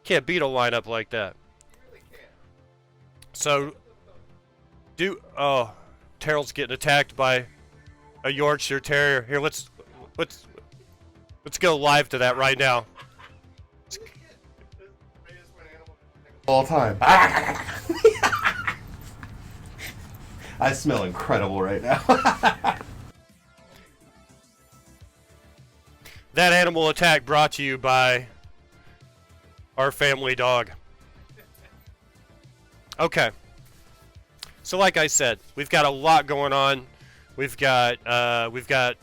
Can't beat a lineup like that. So, Terrell's getting attacked by a Yorkshire Terrier. Here, let's go live to that right now. All time. I smell incredible right now. That animal attack brought to you by our family dog. Okay. So like I said, we've got a lot going on. We've got the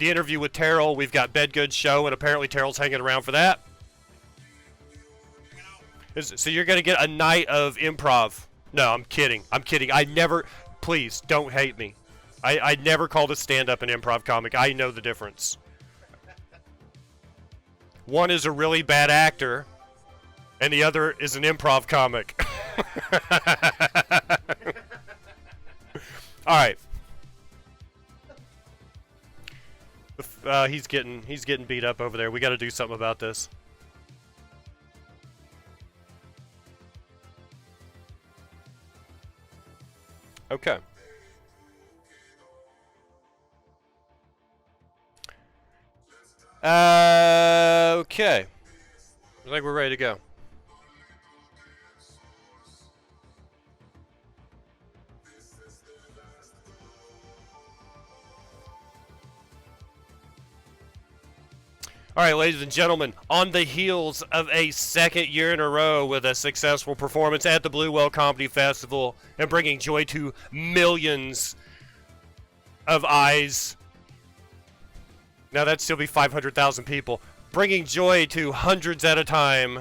interview with Terrell. We've got Bedgood's show, and apparently Terrell's hanging around for that. So you're going to get a night of improv. No, I'm kidding. Please, don't hate me. I never called a stand-up an improv comic. I know the difference. One is a really bad actor, and the other is an improv comic. All right. He's getting beat up over there. We got to do something about this. Okay. Okay. I think we're ready to go. All right, ladies and gentlemen, on the heels of a second year in a row with a successful performance at the Blue Well Comedy Festival and bringing joy to millions of eyes. Now, that'd still be 500,000 people. Bringing joy to hundreds at a time.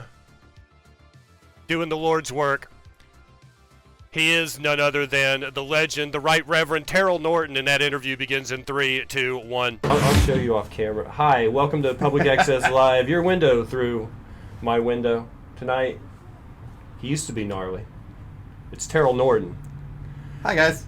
Doing the Lord's work. He is none other than the legend, the Right Reverend Terrell Norton, and that interview begins in 3, 2, 1. I'll show you off camera. Hi, welcome to Public Access Live, your window through my window. Tonight, he used to be gnarly. It's Terrell Norton. Hi, guys.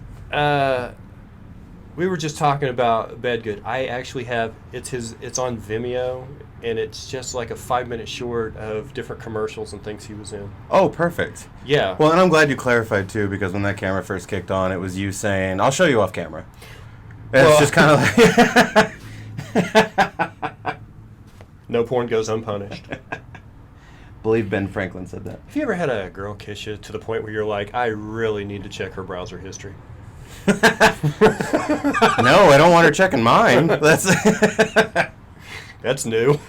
We were just talking about Bedgood. I actually have, it's on Vimeo, and it's just like a 5-minute short of different commercials and things he was in. Oh, perfect. Yeah. Well, and I'm glad you clarified, too, because when that camera first kicked on, it was you saying, I'll show you off camera. And it's just kind of like... No porn goes unpunished. I believe Ben Franklin said that. Have you ever had a girl kiss you to the point where you're like, I really need to check her browser history? No, I don't want her checking mine. That's new.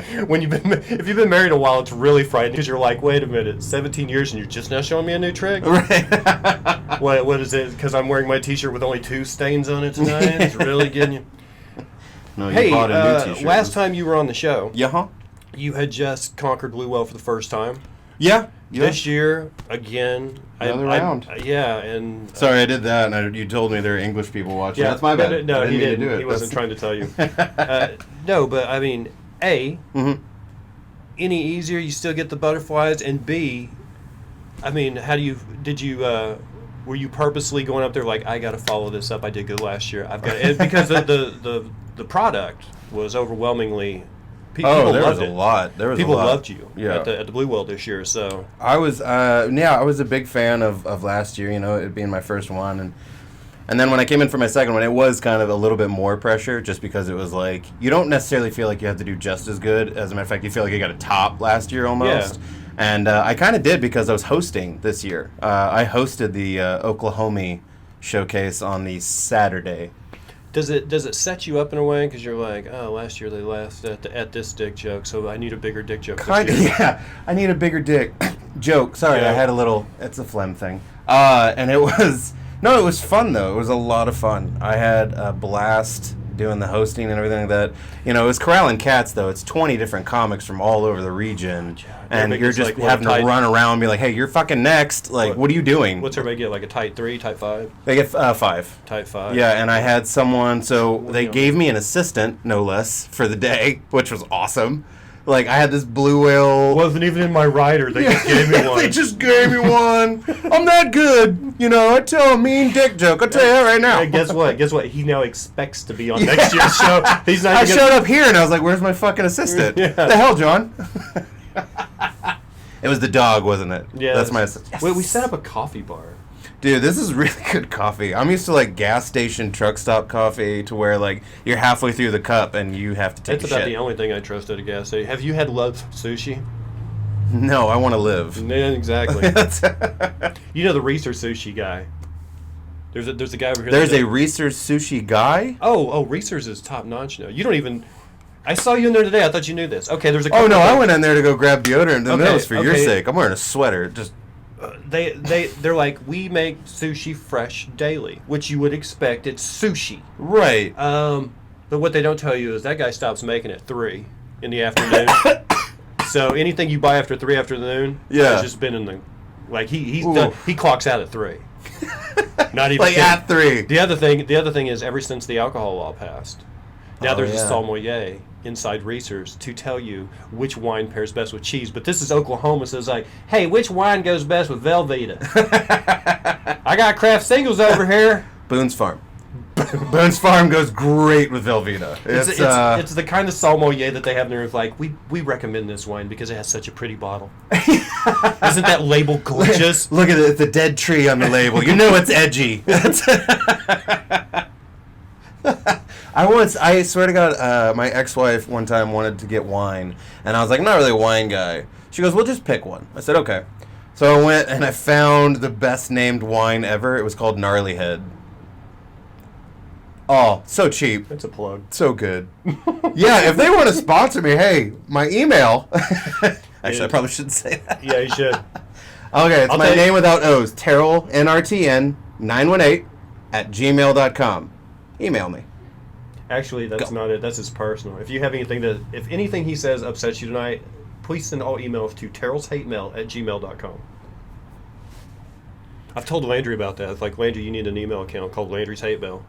If you've been married a while, it's really frightening because you're like, wait a minute, 17 years and you're just now showing me a new trick? Right. What is it? Because I'm wearing my T-shirt with only 2 stains on it tonight? It's really getting you. No, you bought a new T-shirt. Last time you were on the show, Yeah. you had just conquered Blue Well for the first time. Yeah. This year, again. Another round. Yeah, and... Sorry, I did that, and you told me there were English people watching. Yeah, that's my bad. No, he didn't. Do it. He wasn't trying to tell you. No, but I mean, A, any easier, you still get the butterflies, and B, I mean, were you purposely going up there like, I got to follow this up? I did good last year. I've got it. Because the product was overwhelmingly... People there was loved a lot. There was people a lot. loved you Yeah. at the Blue Well this year. So I was, I was a big fan of last year. You know, it being my first one, and then when I came in for my second one, it was kind of a little bit more pressure, just because it was like you don't necessarily feel like you have to do just as good. As a matter of fact, you feel like you got a top last year almost. Yeah. And I kind of did because I was hosting this year. I hosted the Oklahoma showcase on the Saturday. Does it set you up in a way because you're like, oh, last year they laughed at this dick joke, so I need a bigger dick joke this year. Yeah, I need a bigger dick joke. Sorry, yeah. I had a little. It's a phlegm thing. And it was fun though. It was a lot of fun. I had a blast doing the hosting and everything like that. You know, it was corralling cats though. It's 20 different comics from all over the region, and you're just like, having to run around and be like, hey, you're fucking next. Like, what are you doing? What's everybody get? Like a type 3, type 5? They get 5. Type 5. Yeah, and I had someone. So they gave me an assistant, no less, for the day, which was awesome. Like, I had this blue whale. Wasn't even in my rider. They just gave me one. They just gave me one. I'm that good. You know, I tell a mean dick joke. I'll tell you that right now. Yeah, guess what? He now expects to be on next year's show. He's not I showed up here and I was like, where's my fucking assistant? Yeah. The hell, John? It was the dog, wasn't it? Yeah, That's my... Yes. Wait, we set up a coffee bar. Dude, this is really good coffee. I'm used to like gas station truck stop coffee to where like you're halfway through the cup and you have to take That's a about shit. the only thing I trust at a gas station. Have you had Love Sushi? No, I want to live. Yeah, exactly. You know the Reese's Sushi guy. There's a guy over here. There's a Reese's Sushi guy? Oh, Reese's is top notch now. You don't even. I saw you in there today. I thought you knew this. Okay, there's a. Oh no, I went in there to go grab deodorant. And that was for your okay. sake. I'm wearing a sweater. Just They're like, we make sushi fresh daily, which you would expect. It's sushi. right. But what they don't tell you is that guy stops making at 3 in the afternoon. So anything you buy after 3 afternoon, Yeah. has just been in the, like he's done. He clocks out at 3. Not even like kidding. at 3. The other thing is, ever since the alcohol law passed, now there's a sommelier inside Reese's to tell you which wine pairs best with cheese. But this is Oklahoma, so it's like, hey, which wine goes best with Velveeta? I got craft singles over here. Boone's Farm. Boone's Farm goes great with Velveeta. It's the kind of sommelier that they have in there. It's like, we recommend this wine because it has such a pretty bottle. Isn't that label gorgeous? Look at it. It's a dead tree on the label. You know it's edgy. I swear to God, my ex-wife one time wanted to get wine, and I was like, I'm not really a wine guy. She goes, well, just pick one. I said, okay. So I went and I found the best named wine ever. It was called Gnarly Head. Oh, so cheap. That's a plug. So good. Yeah, if they want to sponsor me, hey, my email. Actually, I probably shouldn't say that. Yeah, you should. Okay, it's my name without O's. Terrell, NRTN, 918 @gmail.com. Email me. Actually, that's not it. That's his personal. If you have if anything he says upsets you tonight, please send all emails to terrellshatemail@gmail.com. I've told Landry about that. It's like, Landry, you need an email account called Landry's Hate Mail.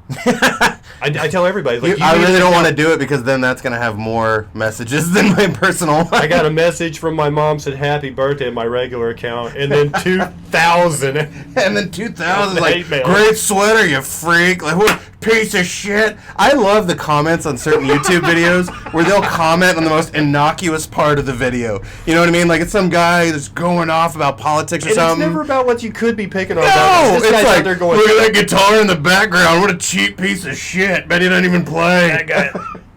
I tell everybody. Like, I really don't want to do it because then that's going to have more messages than my personal one. I got a message from my mom said happy birthday in my regular account, and then 2,000. And then 2,000 like, Hate mail. great sweater, you freak. Like, what piece of shit. I love the comments on certain YouTube videos where they'll comment on the most innocuous part of the video. You know what I mean? Like, it's some guy that's going off about politics or And something. it's never about what you could be picking on. No, This it's guy's like, out there going, look at that guitar in the background. What a cheap piece of shit. Bet he doesn't even play.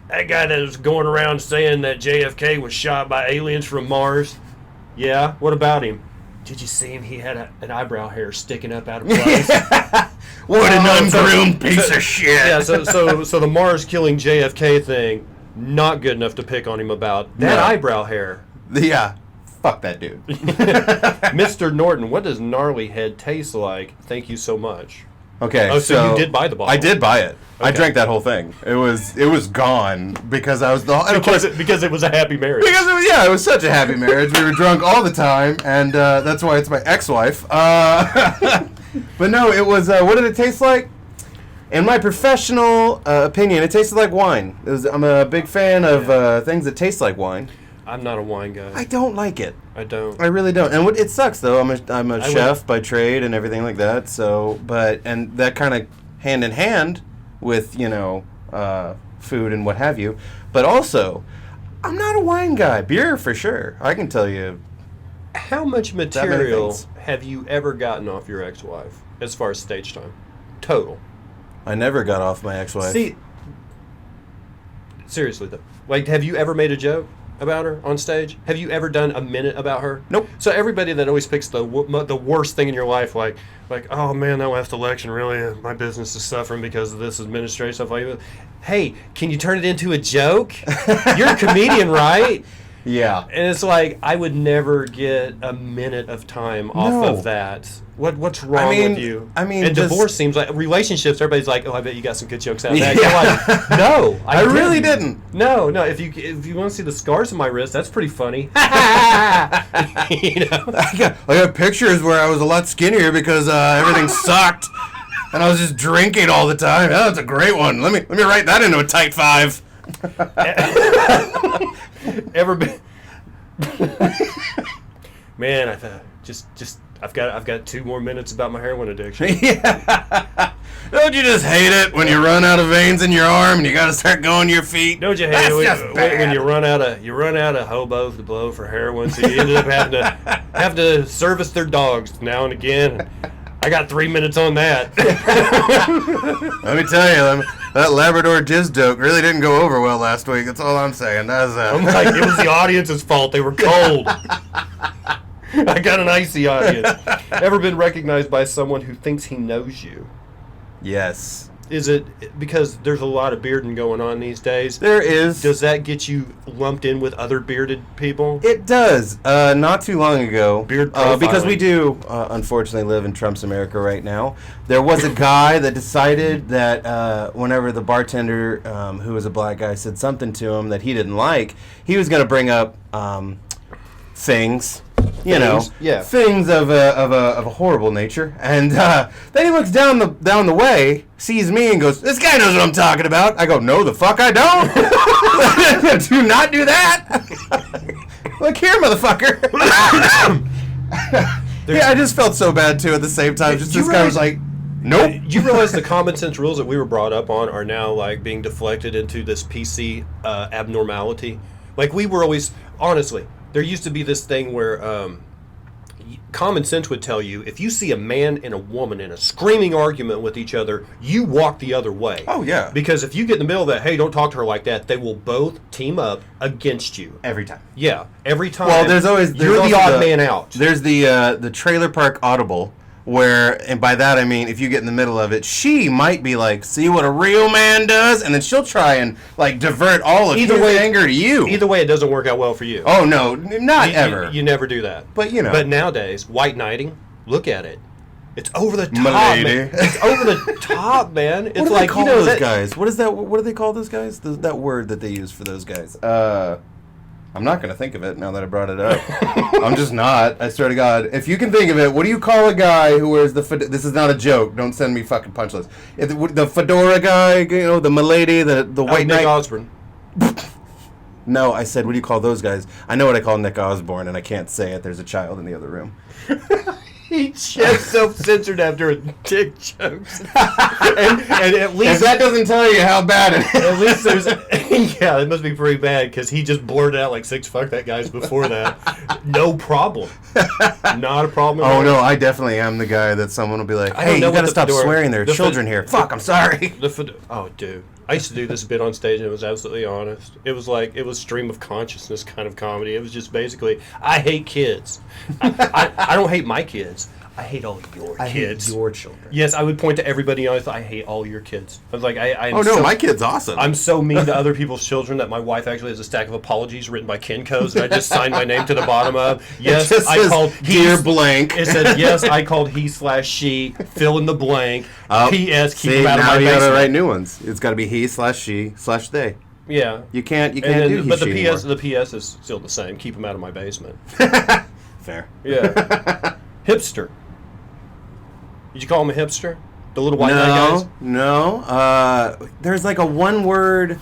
that guy that was going around saying that JFK was shot by aliens from Mars. Yeah, what about him? Did you see him? He had an eyebrow hair sticking up out of place. What an ungroomed piece of shit. Yeah, so the Mars killing JFK thing, not good enough to pick on him about. That No. eyebrow hair. Yeah. Fuck that dude. Mr. Norton, what does gnarly head taste like? Thank you so much. Okay. Oh, so you did buy the bottle. I did buy it. I Okay. drank that whole thing. It was gone because I was the and of course Because it was a happy marriage. because it was such a happy marriage. We were drunk all the time, and that's why it's my ex-wife. But no, it was. What did it taste like? In my professional opinion, it tasted like wine. I'm a big fan of things that taste like wine. I'm not a wine guy. I don't like it. I don't. I really don't. And it sucks though. I'm a I chef by trade and everything like that. So, and that kind of hand in hand with food and what have you. But also, I'm not a wine guy. Beer for sure. I can tell you. How much many material things. have you ever gotten off your ex-wife as far as stage time? Total. I never got off my ex-wife. See, seriously though, like, have you ever made a joke about her on stage? Have you ever done a minute about her? Nope. So everybody that always picks the worst thing in your life, like, oh man, that last election really, my business is suffering because of this administrative stuff like that. Hey, can you turn it into a joke? You're a comedian, right? Yeah. And it's like, I would never get a minute of time off No. of that. What's wrong with you? I mean, and just- divorce seems like relationships. Everybody's like, oh, I bet you got some good jokes out of that. Yeah. You're like, no, I really didn't. No. If you want to see the scars on my wrist, that's pretty funny. You know. I got pictures where I was a lot skinnier because everything sucked, and I was just drinking all the time. Oh, that's a great one. Let me write that into a tight 5. Ever been? Man, I've got 2 more minutes about my heroin addiction. Yeah. Don't you just hate it when you run out of veins in your arm and you got to start going to your feet? Don't you hate That's it just when bad. you run out of hobo to blow for heroin, so you ended up having to service their dogs now and again. I got 3 minutes on that. Let me tell you, that Labrador jizz joke really didn't go over well last week. That's all I'm saying. I'm like, it was the audience's fault. They were cold. I got an icy audience. Ever been recognized by someone who thinks he knows you? Yes. Is it because there's a lot of bearding going on these days? There is. Does that get you lumped in with other bearded people? It does. Not too long ago, Beard because profiling. we do, unfortunately, live in Trump's America right now. There was a guy that decided that whenever the bartender, who was a black guy, said something to him that he didn't like, he was going to bring up things. Things of a horrible nature, and then he looks down the way, sees me, and goes, "This guy knows what I'm talking about." I go, "No, the fuck I don't. Do not do that. Look here, motherfucker." Yeah, I just felt so bad too. At the same time, just this guy was like, "Nope." You realize the common sense rules that we were brought up on are now like being deflected into this PC abnormality. Like we were always, honestly, there used to be this thing where common sense would tell you if you see a man and a woman in a screaming argument with each other, you walk the other way. Oh, yeah. Because if you get in the middle of that, hey, don't talk to her like that, they will both team up against you. Every time. Yeah, every time. Well, there's you're the also odd man out. There's the trailer park audible, where, and by that I mean if you get in the middle of it, she might be like, "See what a real man does," and then she'll try and like divert all of his anger to you. Either way, it doesn't work out well for you. Oh no, not ever. You never do that. But you know. But nowadays, white knighting, look at it. It's over the top, Milady. man. It's over the top, man. It's What do like they call you know those that, guys? What is that? What do they call those guys? That word that they use for those guys. I'm not going to think of it now that I brought it up. I'm just not. I swear to God. If you can think of it, what do you call a guy who wears the fedora? This is not a joke. Don't send me fucking punch lists. The fedora guy, the milady, the white Nick knight. Osborne. No, I said, what do you call those guys? I know what I call Nick Osborne, and I can't say it. There's a child in the other room. He just self-censored after a dick jokes. and at least If that doesn't tell you how bad it is. at least there's yeah, it must be pretty bad because he just blurted out like 6 fuck that guys before that. No problem. Not a problem at all. Oh, no, I definitely am the guy that someone will be like, I don't "Hey, know you what got to the stop fedora- swearing. There are the children here. Fuck, I'm sorry." Oh, dude. I used to do this bit on stage, and it was absolutely honest. It was like, it was stream of consciousness kind of comedy. It was just basically, I hate kids. I don't hate my kids. I hate all your kids. hate your children. Yes, I would point to everybody else. I hate all your kids. I was like, I'm Oh, no, so, my kid's awesome. I'm so mean to other people's children that my wife actually has a stack of apologies written by Kinko's, and I just signed my name to the bottom of. Yes, It just I says, called "Dear blank." It said, yes, I called he/she, fill in the blank, P.S., keep See, him out of now my you basement. gotta write new ones. It's got to be he/she/they. Yeah. You can't And then, do he, but she the anymore. the PS is still the same. Keep him out of my basement. Fair. Yeah. Hipster. Did you call him a hipster? The little white guy guys? No. There's like a one word.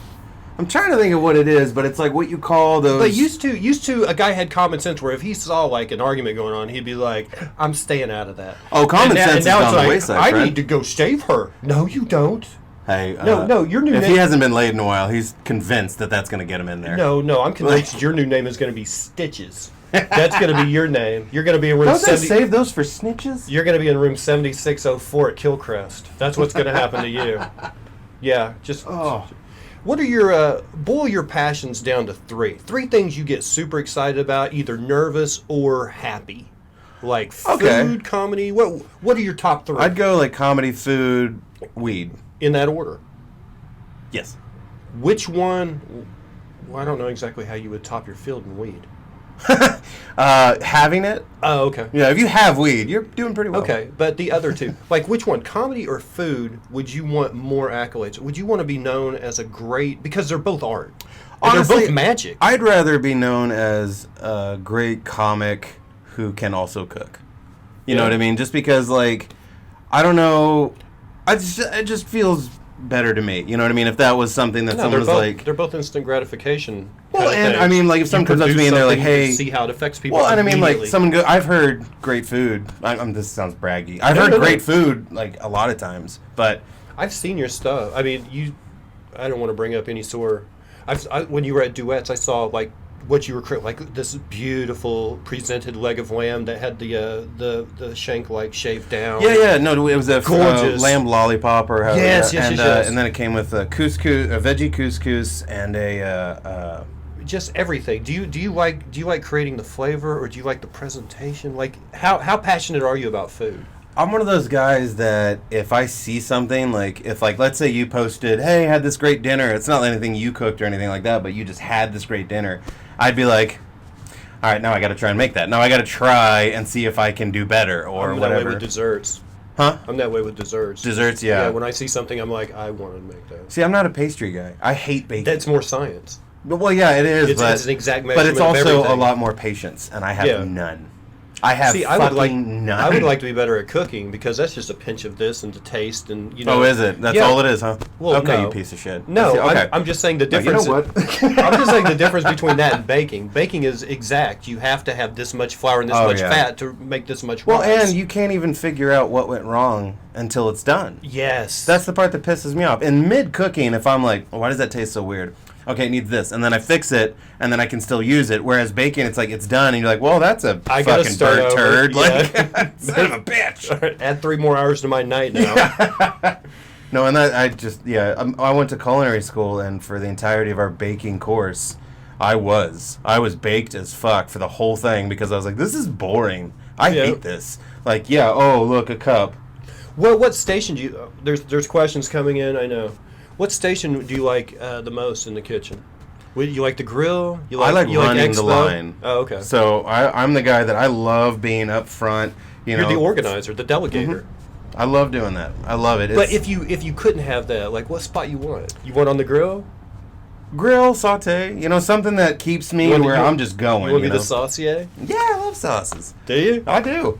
I'm trying to think of what it is, but it's like what you call those. But used to a guy had common sense where if he saw like an argument going on, he'd be like, "I'm staying out of that." Oh, common sense is now on it's the like, wayside, I friend. need to go save her. No, you don't. Hey, No, your new if name. he hasn't been laid in a while, he's convinced that that's going to get him in there. No, I'm convinced your new name is going to be Stitches. That's going to be your name. You're going to be in room Don't they 70. save those for snitches? You're going to be in room 7604 at Killcrest. That's what's going to happen to you. Yeah, just. Oh. What are your boil your passions down to 3? 3 things you get super excited about, either nervous or happy, like food, Okay. comedy. What are your top 3? I'd go like comedy, food, weed. In that order. Yes. Which one? Well, I don't know exactly how you would top your field in weed. Having it. Oh, okay. Yeah, if you have weed, you're doing pretty well. Okay, but the other 2, like which one, comedy or food, would you want more accolades? Would you want to be known as a great, because they're both art. And Honestly, they're both magic. I'd rather be known as a great comic who can also cook. You know Yeah. what I mean? Just because, like, I don't know, it just feels better to me. You know what I mean? If that was something that No, someone was like, they're both instant gratification Well, kind of and thing. I mean, like if someone comes up to me and they're like, "Hey," see how it affects people. well, and I mean, like immediately. someone go. I've heard great food. This sounds braggy. I've No, heard no, no. great food like a lot of times, but I've seen your stuff. I mean, I don't want to bring up any sore. When you were at Duets, I saw like what you were like this beautiful presented leg of lamb that had the shank like shaved down. yeah, no, it was a Gorgeous. lamb lollipop or however. Yes, and, yes. and then it came with a couscous, a veggie couscous, and Just everything. Do you like creating the flavor, or do you like the presentation? Like how passionate are you about food? I'm one of those guys that if I see something, like if like let's say you posted, "Hey, had this great dinner." It's not anything you cooked or anything like that, but you just had this great dinner. I'd be like, "All right, now I got to try and make that. Now I got to try and see if I can do better or I'm whatever." that way with desserts. Huh? I'm that way with desserts. Desserts, yeah. Yeah, when I see something, I'm like, I want to make that. See, I'm not a pastry guy. I hate baking. That's more science. Well, yeah, it is. It's an exact but measurement it's of also a everything. lot more patience, and I have Yeah. none. I have See, fucking none. I would like to be better at cooking because that's just a pinch of this and to taste and you know. Oh, is it? That's Yeah. all it is, huh? Well, okay, no. you piece of shit. No, okay. I'm just saying the No, you know difference. what? I'm just saying the difference between that and baking. Baking is exact. You have to have this much flour and this Oh, much yeah. fat to make this much Well, rice. and you can't even figure out what went wrong until it's done. Yes. That's the part that pisses me off. In mid-cooking, if I'm like, why does that taste so weird? Okay, it needs this. And then I fix it, and then I can still use it. Whereas baking, it's like, it's done, and you're like, well, that's a I gotta fucking start burnt over. turd. Yeah. Like, son of a bitch. Add 3 more hours to my night now. No, and that, I went to culinary school, and for the entirety of our baking course, I was baked as fuck for the whole thing because I was like, this is boring. I hate this. Like, yeah, oh, look, a cup. What station do you? There's questions coming in. I know. What station do you like the most in the kitchen? You like the grill? I like you running Expo? the line. Oh, okay. So I'm the guy that I love being up front. You're the organizer, the delegator. Mm-hmm. I love doing that. I love it. But if you couldn't have that, like what spot you want? You want on the grill? grill, saute, something that keeps me where I'm just going. You want to be the saucier? Yeah, I love sauces. Do you? I do.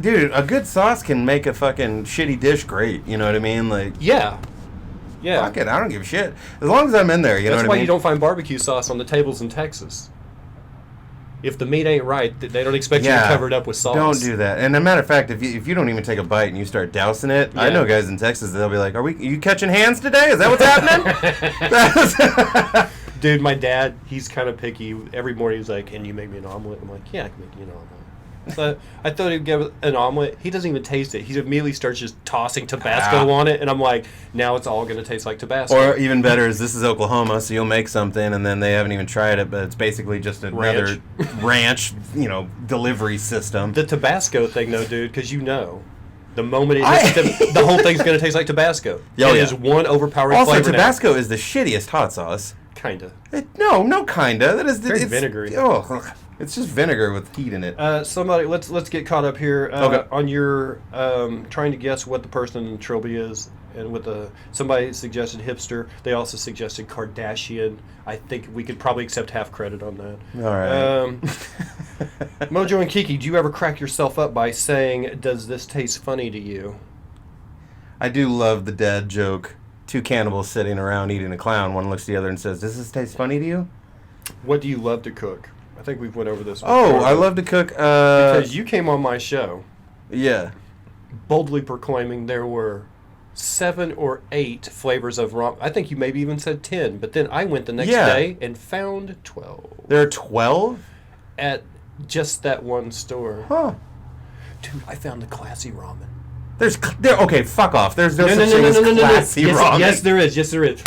Dude, a good sauce can make a fucking shitty dish great. You know what I mean? Like, Yeah. Yeah. fuck it, I don't give a shit. As long as I'm in there, you know That's what why I mean? you don't find barbecue sauce on the tables in Texas. If the meat ain't right, they don't expect you to cover it up with sauce. Don't do that. And a matter of fact, if you don't even take a bite and you start dousing it, I Yeah. know guys in Texas, they'll be like, are you catching hands today? Is that what's happening? Dude, my dad, he's kind of picky. Every morning he's like, can you make me an omelet? I'm like, yeah, I can make you an omelet. So I thought he'd give an omelet. He doesn't even taste it. He immediately starts just tossing Tabasco on it, and I'm like, now it's all going to taste like Tabasco. Or even better is this is Oklahoma, so you'll make something and then they haven't even tried it, but it's basically just another ranch, delivery system. The Tabasco thing, though, dude, because the moment it hits the whole thing's going to taste like Tabasco. Oh, It yeah. is one overpowering Also, flavor Tabasco is the shittiest hot sauce. Kind of. No, kinda. That is Very it's vinegary. Oh, ugh. It's just vinegar with heat in it. Somebody, let's get caught up here Okay. on your trying to guess what the person in Trilby is, and with somebody suggested hipster. They also suggested Kardashian. I think we could probably accept half credit on that. All right. Mojo and Kiki, do you ever crack yourself up by saying, "Does this taste funny to you?" I do love the dad joke. Two cannibals sitting around eating a clown. One looks at the other and says, "Does this taste funny to you?" What do you love to cook? I think we've went over this. Oh, before, I but- love to cook. because you came on my show Yeah. boldly proclaiming there were 7 or 8 flavors of ramen. I think you maybe even said 10, but then I went the next Yeah. day and found 12 There are 12? at just that one store. Huh. Dude, I found the classy ramen. Okay, fuck off. There's no such thing as classy ramen. Yes, there is. Yes, there is.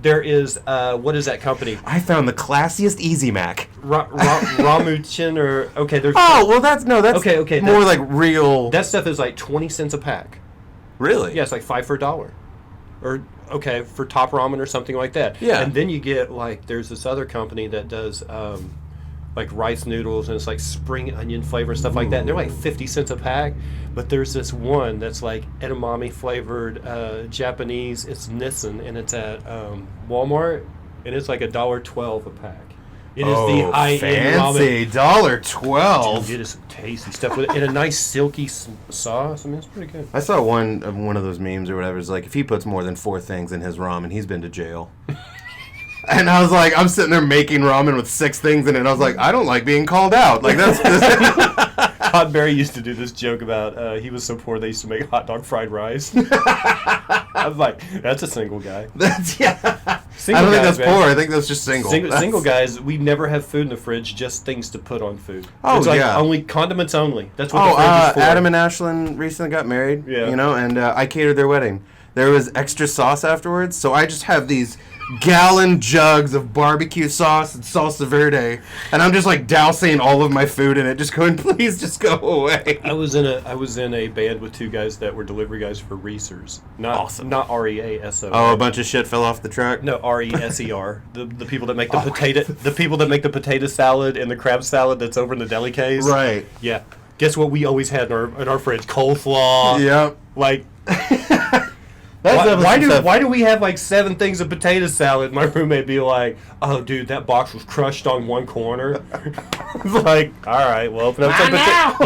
There is. What is that company? I found the classiest Easy Mac. Ramuchin or there's. Oh, well that's Okay, more that's- like real. That stuff is like 20 cents a pack. Really? Yeah, it's like 5 for $1. Or for top ramen or something like that. Yeah. And then you get there's this other company that does like rice noodles, and it's like spring onion flavor and stuff like that. And they're like 50 cents a pack. But there's this one that's like edamame flavored Japanese. It's Nissan, and it's at Walmart, and it's like $1.12 a pack. It is the high-end fancy ramen. $1.12. Dude, it is some tasty stuff with it, and a nice silky sauce. I mean, it's pretty good. I saw one of those memes or whatever. It's like if he puts more than 4 things in his ramen, he's been to jail. And I was like, I'm sitting there making ramen with 6 things in it. And I was like, I don't like being called out. Like, that's... Todd Barry used to do this joke about he was so poor they used to make hot dog fried rice. I was like, that's a single guy. Yeah. Single I don't think guys, that's man. poor. I think that's just single. Single guys, we never have food in the fridge, just things to put on food. Oh, it's like yeah. only condiments only. That's what the fridge is for. Adam and Ashlyn recently got married, Yeah. you know, and I catered their wedding. There was extra sauce afterwards, so I just have these gallon jugs of barbecue sauce and salsa verde, and I'm just like dousing all of my food in it, just going, please just go away. I was in a band with 2 guys that were delivery guys for Reesers. Awesome. Not REASO. Oh, a bunch of shit fell off the truck? No, RESER. The people that make the people that make the potato salad and the crab salad that's over in the deli case. Right. Yeah. Guess what we always had in our fridge? Coleslaw. Yep. Like That's why do we have like 7 things of potato salad? My roommate be like, "Oh, dude, that box was crushed on one corner." It's like, all right, well, open up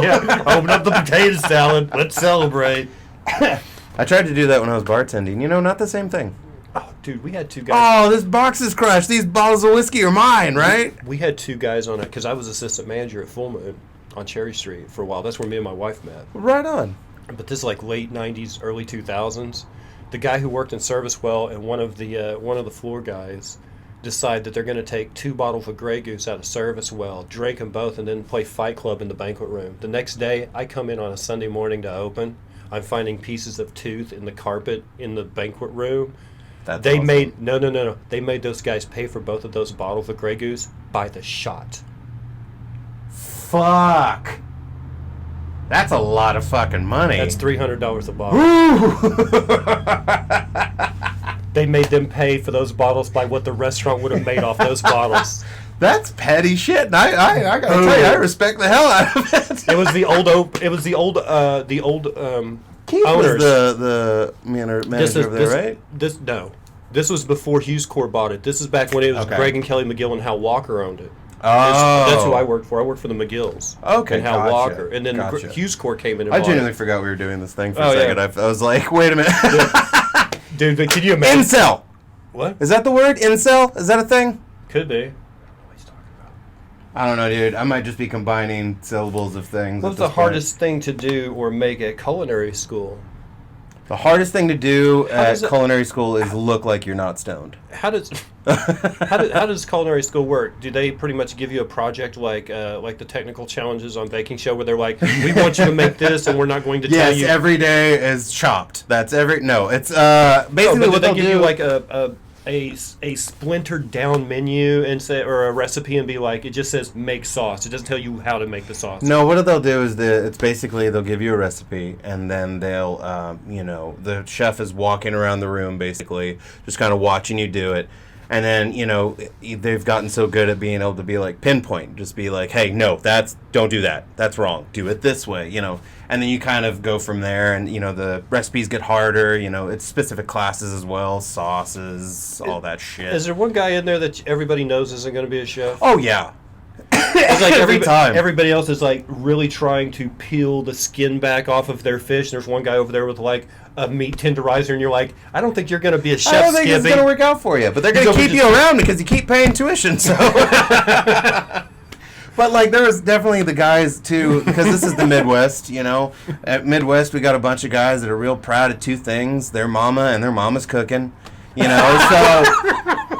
open up the potato salad. Let's celebrate. I tried to do that when I was bartending. You know, not the same thing. Oh, dude, we had 2 guys. Oh, this box is crushed. These bottles of whiskey are mine, right? We had 2 guys on it because I was assistant manager at Full Moon on Cherry Street for a while. That's where me and my wife met. Right on. But this is like late '90s, early 2000s. The guy who worked in Service Well and one of the floor guys decide that they're going to take 2 bottles of Grey Goose out of Service Well, drink them both, and then play Fight Club in the banquet room. The next day, I come in on a Sunday morning to open. I'm finding pieces of tooth in the carpet in the banquet room. That's They awesome. made no. They made those guys pay for both of those bottles of Grey Goose by the shot. Fuck. That's a lot of fucking money. That's $300 a bottle. They made them pay for those bottles by what the restaurant would have made off those bottles. That's petty shit. And I gotta tell you, I respect the hell out of it. It was the old Keith owners. was the manager over there, right? This was before Hughes Corps bought it. This is back when it was Okay. Greg and Kelly McGill and Hal Walker owned it. Oh. That's who I worked for. I worked for the McGills. Okay, And Hal gotcha, Walker. And then gotcha. Hughes Corps came in and I bought genuinely it. forgot we were doing this thing for Oh, a second. yeah. I was like, wait a minute. Dude, but can you imagine? Incel. What? Is that the word? Incel? Is that a thing? Could be. I don't know, dude. I might just be combining syllables of things. What was the hardest thing to do or make at culinary school? The hardest thing to do does at it- culinary school is look like you're not stoned. How does how does culinary school work? Do they pretty much give you a project like the technical challenges on Baking Show, where they're like, we want you to make this, and we're not going to tell Yes, you? every day is chopped. That's every. No, it's No, basically but what do they'll they give do. you like a splintered down menu and say, or a recipe, and be like, it just says make sauce. It doesn't tell you how to make the sauce. No, what they'll do is it's basically they'll give you a recipe, and then they'll the chef is walking around the room basically, just kind of watching you do it. And then, they've gotten so good at being able to be like pinpoint, just be like, hey, no, don't do that. That's wrong. Do it this way, And then you kind of go from there, and, the recipes get harder, it's specific classes as well, sauces, all that shit. Is there one guy in there that everybody knows isn't going to be a chef? Oh, yeah. It's like every time. Everybody else is like really trying to peel the skin back off of their fish. There's one guy over there with like a meat tenderizer, and you're like, I don't think you're going to be a chef. I don't think it's Skippy. going to work out for you, but they're going to He's keep you around because you keep paying tuition, so... But, like, there was definitely the guys, too, because this is the Midwest, At Midwest, we got a bunch of guys that are real proud of 2 things, their mama and their mama's cooking,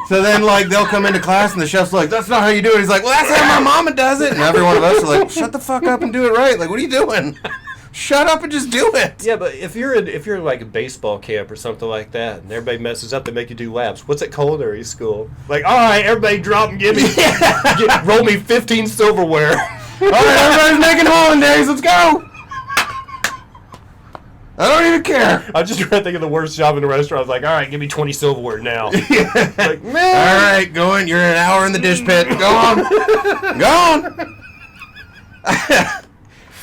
So then, like, they'll come into class, and the chef's like, that's not how you do it. He's like, well, that's how my mama does it. And every one of us are like, shut the fuck up and do it right. Like, what are you doing? Shut up and just do it. Yeah, but if you're in like a baseball camp or something like that, and everybody messes up, they make you do laps. What's at culinary school? Like, all right, everybody drop and give me, roll me 15 silverware. All right, everybody's making hollandaise. Let's go. I don't even care. I just trying to think of the worst job in the restaurant. I was like, all right, give me 20 silverware now. Like, man. All right, going. You're an hour in the dish pit. Go on. Go on.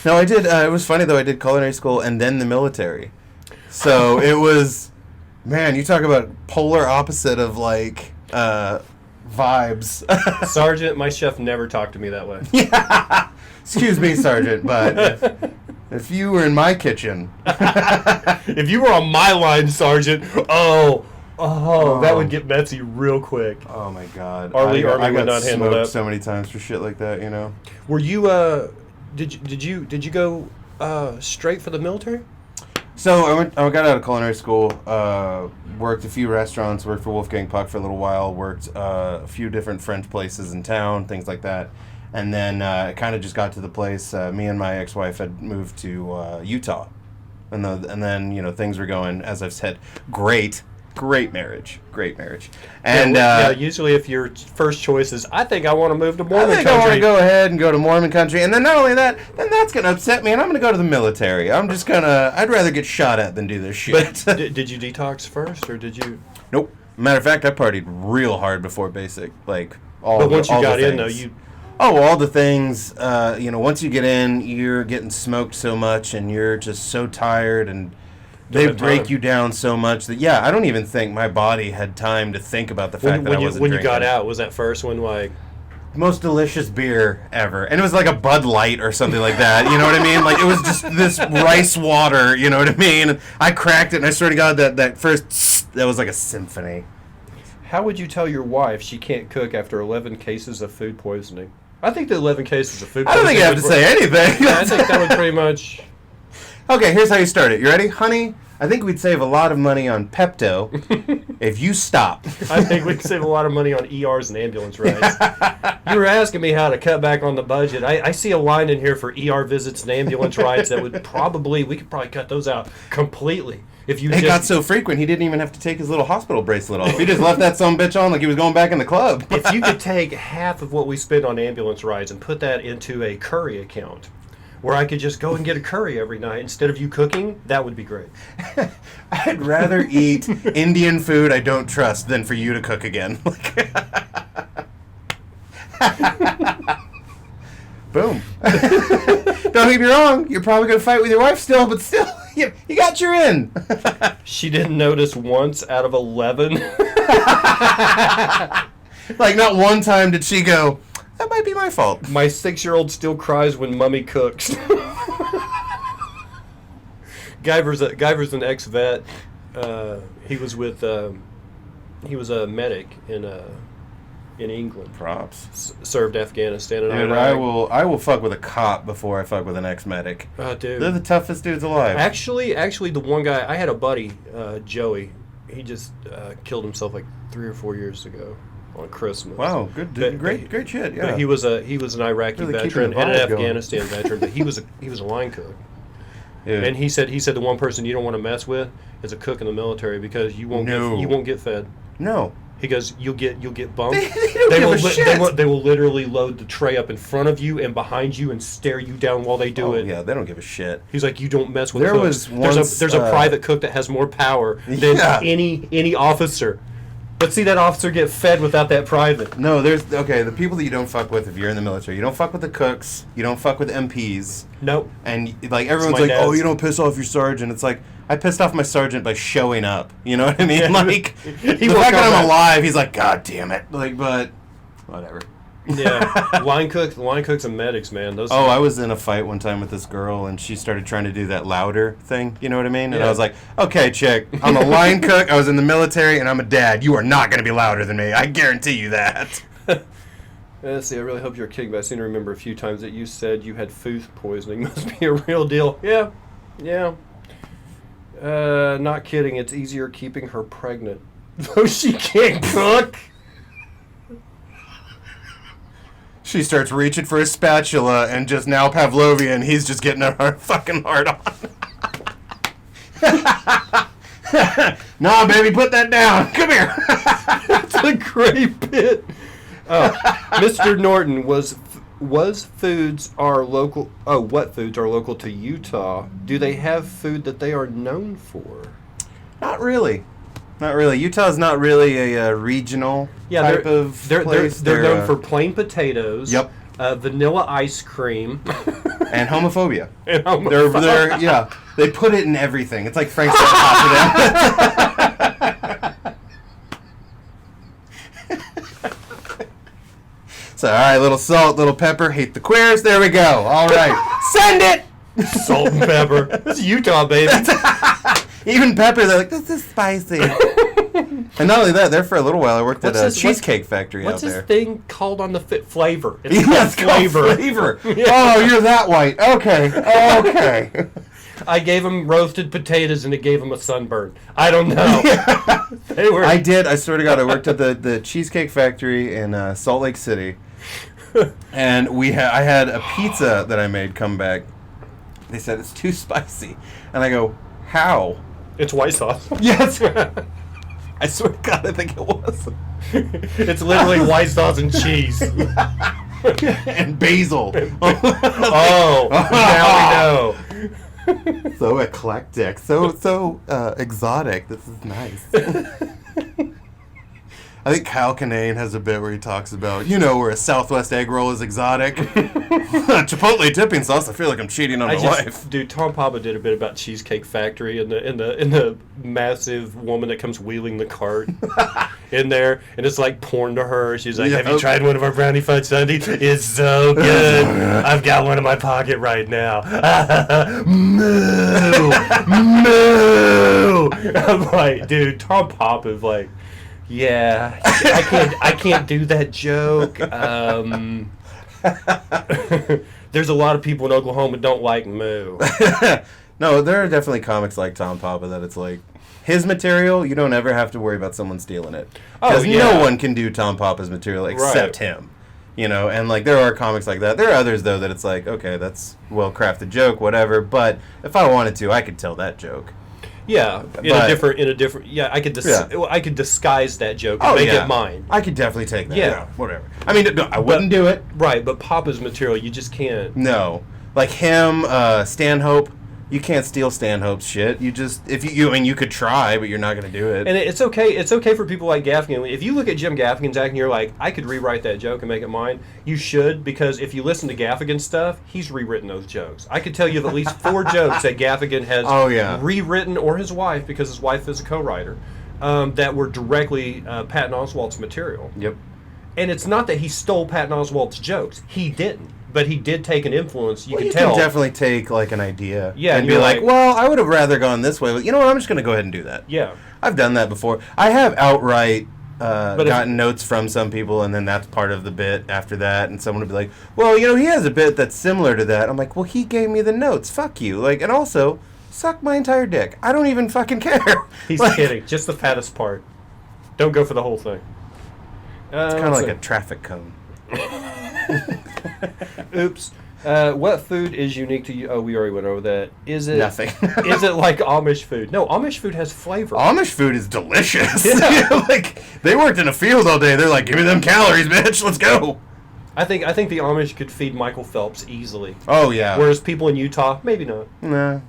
No, I did. It was funny, though. I did culinary school and then the military. So it was, man, you talk about polar opposite of, like, vibes. Sergeant, my chef never talked to me that way. Yeah. Excuse me, Sergeant, but if you were in my kitchen. If you were on my line, Sergeant, oh, Oh, that would get messy real quick. Oh my God. Arlie I would got not handle smoked that. so many times for shit like that, you know. Were you did you go straight for the military? So I got out of culinary school, worked a few restaurants, worked for Wolfgang Puck for a little while, worked a few different French places in town, things like that. And then it kind of just got to the place, me and my ex-wife had moved to Utah. And then, you know, things were going, as I've said, great marriage. And usually if your first choice is, I think I want to move to Mormon I think country. I want to go ahead and go to Mormon country. And then not only that, then that's going to upset me, and I'm going to go to the military. I'd rather get shot at than do this shit. But did you detox first, or did you? Nope. Matter of fact, I partied real hard before basic. Like, all But once you all the got in, though, things. you... Oh, all the things. You know, once you get in, you're getting smoked so much, and you're just so tired, and they have break time. you down so much that, yeah, I don't even think my body had time to think about the fact that I wasn't when you drinking. got out, was that first one like... Most delicious beer ever. And it was like a Bud Light or something like that. You know what I mean? Like, it was just this rice water, you know what I mean? And I cracked it, and I swear to God, that first, that was like a symphony. How would you tell your wife she can't cook after 11 cases of food poisoning? I think the 11 cases of food I poisoning... don't think you have to say anything. Yeah, I think that would pretty much... Okay, here's how you start it. You ready? Honey, I think we'd save a lot of money on Pepto if you stop. I think we could save a lot of money on ERs and ambulance rides. You were asking me how to cut back on the budget. I see a line in here for ER visits and ambulance rides that we could probably cut those out completely. If you It got so frequent, he didn't even have to take his little hospital bracelet off. He just left that sumbitch on like he was going back in the club. If you could take half of what we spend on ambulance rides and put that into a curry account, where I could just go and get a curry every night instead of you cooking, that would be great. I'd rather eat Indian food I don't trust than for you to cook again. Boom. Don't get me wrong, you're probably going to fight with your wife still, but still, you got your in. She didn't notice once out of 11. Like, not one time did she go, that might be my fault. My 6-year-old still cries when Mummy cooks. Guyver's an ex-vet. He was a medic in England. Props. Served Afghanistan and Dude, Iraq. I will fuck with a cop before I fuck with an ex-medic. Dude. They're the toughest dudes alive. Actually, the one guy, I had a buddy, Joey. He just killed himself like 3 or 4 years ago on Christmas. Wow, good dude. Great shit. Yeah. But he was an Iraqi Really veteran keeping the and an vibe going. Afghanistan veteran, but he was a line cook. Dude. And he said the one person you don't want to mess with is a cook in the military because you won't get fed. No. He goes, you'll get bumped. They don't give a shit. They will literally load the tray up in front of you and behind you and stare you down while they do it. Yeah, they don't give a shit. He's like, you don't mess with There cooks. was once, There's a private cook that has more power than Yeah. any officer. But see that officer get fed without that private. No, the people that you don't fuck with if you're in the military. You don't fuck with the cooks. You don't fuck with MPs. Nope. And like everyone's my like, dad's. oh, you don't piss off your sergeant. It's like, I pissed off my sergeant by showing up. You know what I mean? Yeah. Like, He the won't fact that come I'm back. alive, he's like, God damn it. Like, but whatever. Yeah. line cooks and medics, man. Those. Oh, I was in a fight one time with this girl, and she started trying to do that louder thing. You know what I mean? And I Yeah. was like, okay, chick, I'm a line cook. I was in the military, and I'm a dad. You are not going to be louder than me. I guarantee you that. Let's see, I really hope you're kidding, but I seem to remember a few times that you said you had food poisoning. Must be a real deal. Yeah. Not kidding. It's easier keeping her pregnant. Though she can't cook. She starts reaching for a spatula, and just now Pavlovian, he's just getting her fucking hard on. Nah, baby, put that down. Come here. That's a great bit. Oh, Mr. Norton, what foods are local to Utah? Do they have food that they are known for? Not really. Utah's not really a regional type of place. They're known for plain potatoes. Yep. Vanilla ice cream. And homophobia. And They're yeah. They put it in everything. It's like Frank Sinatra to them. So, all right, little salt, little pepper, hate the queers. There we go. All right. Send it! Salt and pepper. That's Utah, baby. Even Pepper, they're like, this is spicy. And not only that, there for a little while, I worked at a cheesecake factory out there. What's this thing called on the flavor? It's called flavor. Yeah. Oh, you're that white. Okay. Okay. I gave him roasted potatoes and it gave him a sunburn. I don't know. They were. I did. I swear to God, I worked at the cheesecake factory in Salt Lake City. And I had a pizza that I made come back. They said, it's too spicy. And I go, how? It's white sauce. Yes. I swear to God, I think it was. It's literally white sauce and cheese. And basil. Oh, now we know. So eclectic. So exotic. This is nice. I think Kyle Kinane has a bit where he talks about, where a Southwest egg roll is exotic. Chipotle dipping sauce, I feel like I'm cheating on my wife. Dude, Tom Papa did a bit about Cheesecake Factory and the massive woman that comes wheeling the cart in there, and it's like porn to her. She's like, have you tried one of our brownie fudge sundaes? It's so good. I've got one in my pocket right now. Moo! Moo! I'm like, dude, Tom Papa is like, yeah, I can't do that joke. There's a lot of people in Oklahoma don't like moo. No, there are definitely comics like Tom Papa that it's like his material. You don't ever have to worry about someone stealing it because no one can do Tom Papa's material except him. And like there are comics like that. There are others though that it's like, okay, that's well crafted joke, whatever. But if I wanted to, I could tell that joke. Yeah, in a different. Yeah, I could disguise that joke and make it mine. I could definitely take that. Yeah, whatever. I mean, no, I wouldn't do it. Right, but Papa's material, you just can't. No, like him, Stanhope. You can't steal Stanhope's shit. You just you could try, but you're not going to do it. And it's okay. It's okay for people like Gaffigan. If you look at Jim Gaffigan's act and you're like, I could rewrite that joke and make it mine. You should, because if you listen to Gaffigan's stuff, he's rewritten those jokes. I could tell you of at least 4 jokes that Gaffigan has rewritten, or his wife, because his wife is a co-writer, that were directly Patton Oswalt's material. Yep. And it's not that he stole Patton Oswalt's jokes. He didn't. But he did take an influence. You can definitely take like an idea. Yeah, and be like, well, I would have rather gone this way. But you know what? I'm just going to go ahead and do that. Yeah. I've done that before. I have outright gotten notes from some people, and then that's part of the bit after that. And someone would be like, well, he has a bit that's similar to that. I'm like, well, he gave me the notes. Fuck you. Like, and also, suck my entire dick. I don't even fucking care. He's kidding. Just the fattest part. Don't go for the whole thing. It's kind of like a traffic cone. Oops. What food is unique to you? Oh, we already went over that. Is it nothing? Is it like Amish food? No, Amish food has flavor. Amish food is delicious. Yeah. Like they worked in a field all day. They're like, give me them calories, bitch. Let's go. I think the Amish could feed Michael Phelps easily. Oh yeah. Whereas people in Utah, maybe not. Nah.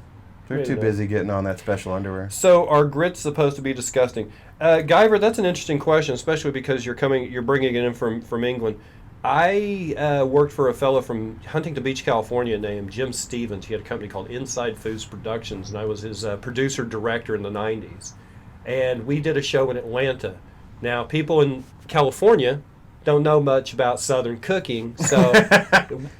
They're too busy getting on that special underwear. So are grits supposed to be disgusting? Guyver, that's an interesting question, especially because you're bringing it in from England. I worked for a fellow from Huntington Beach, California, named Jim Stevens. He had a company called Inside Foods Productions, and I was his producer-director in the 90s. And we did a show in Atlanta. Now, people in California don't know much about Southern cooking, so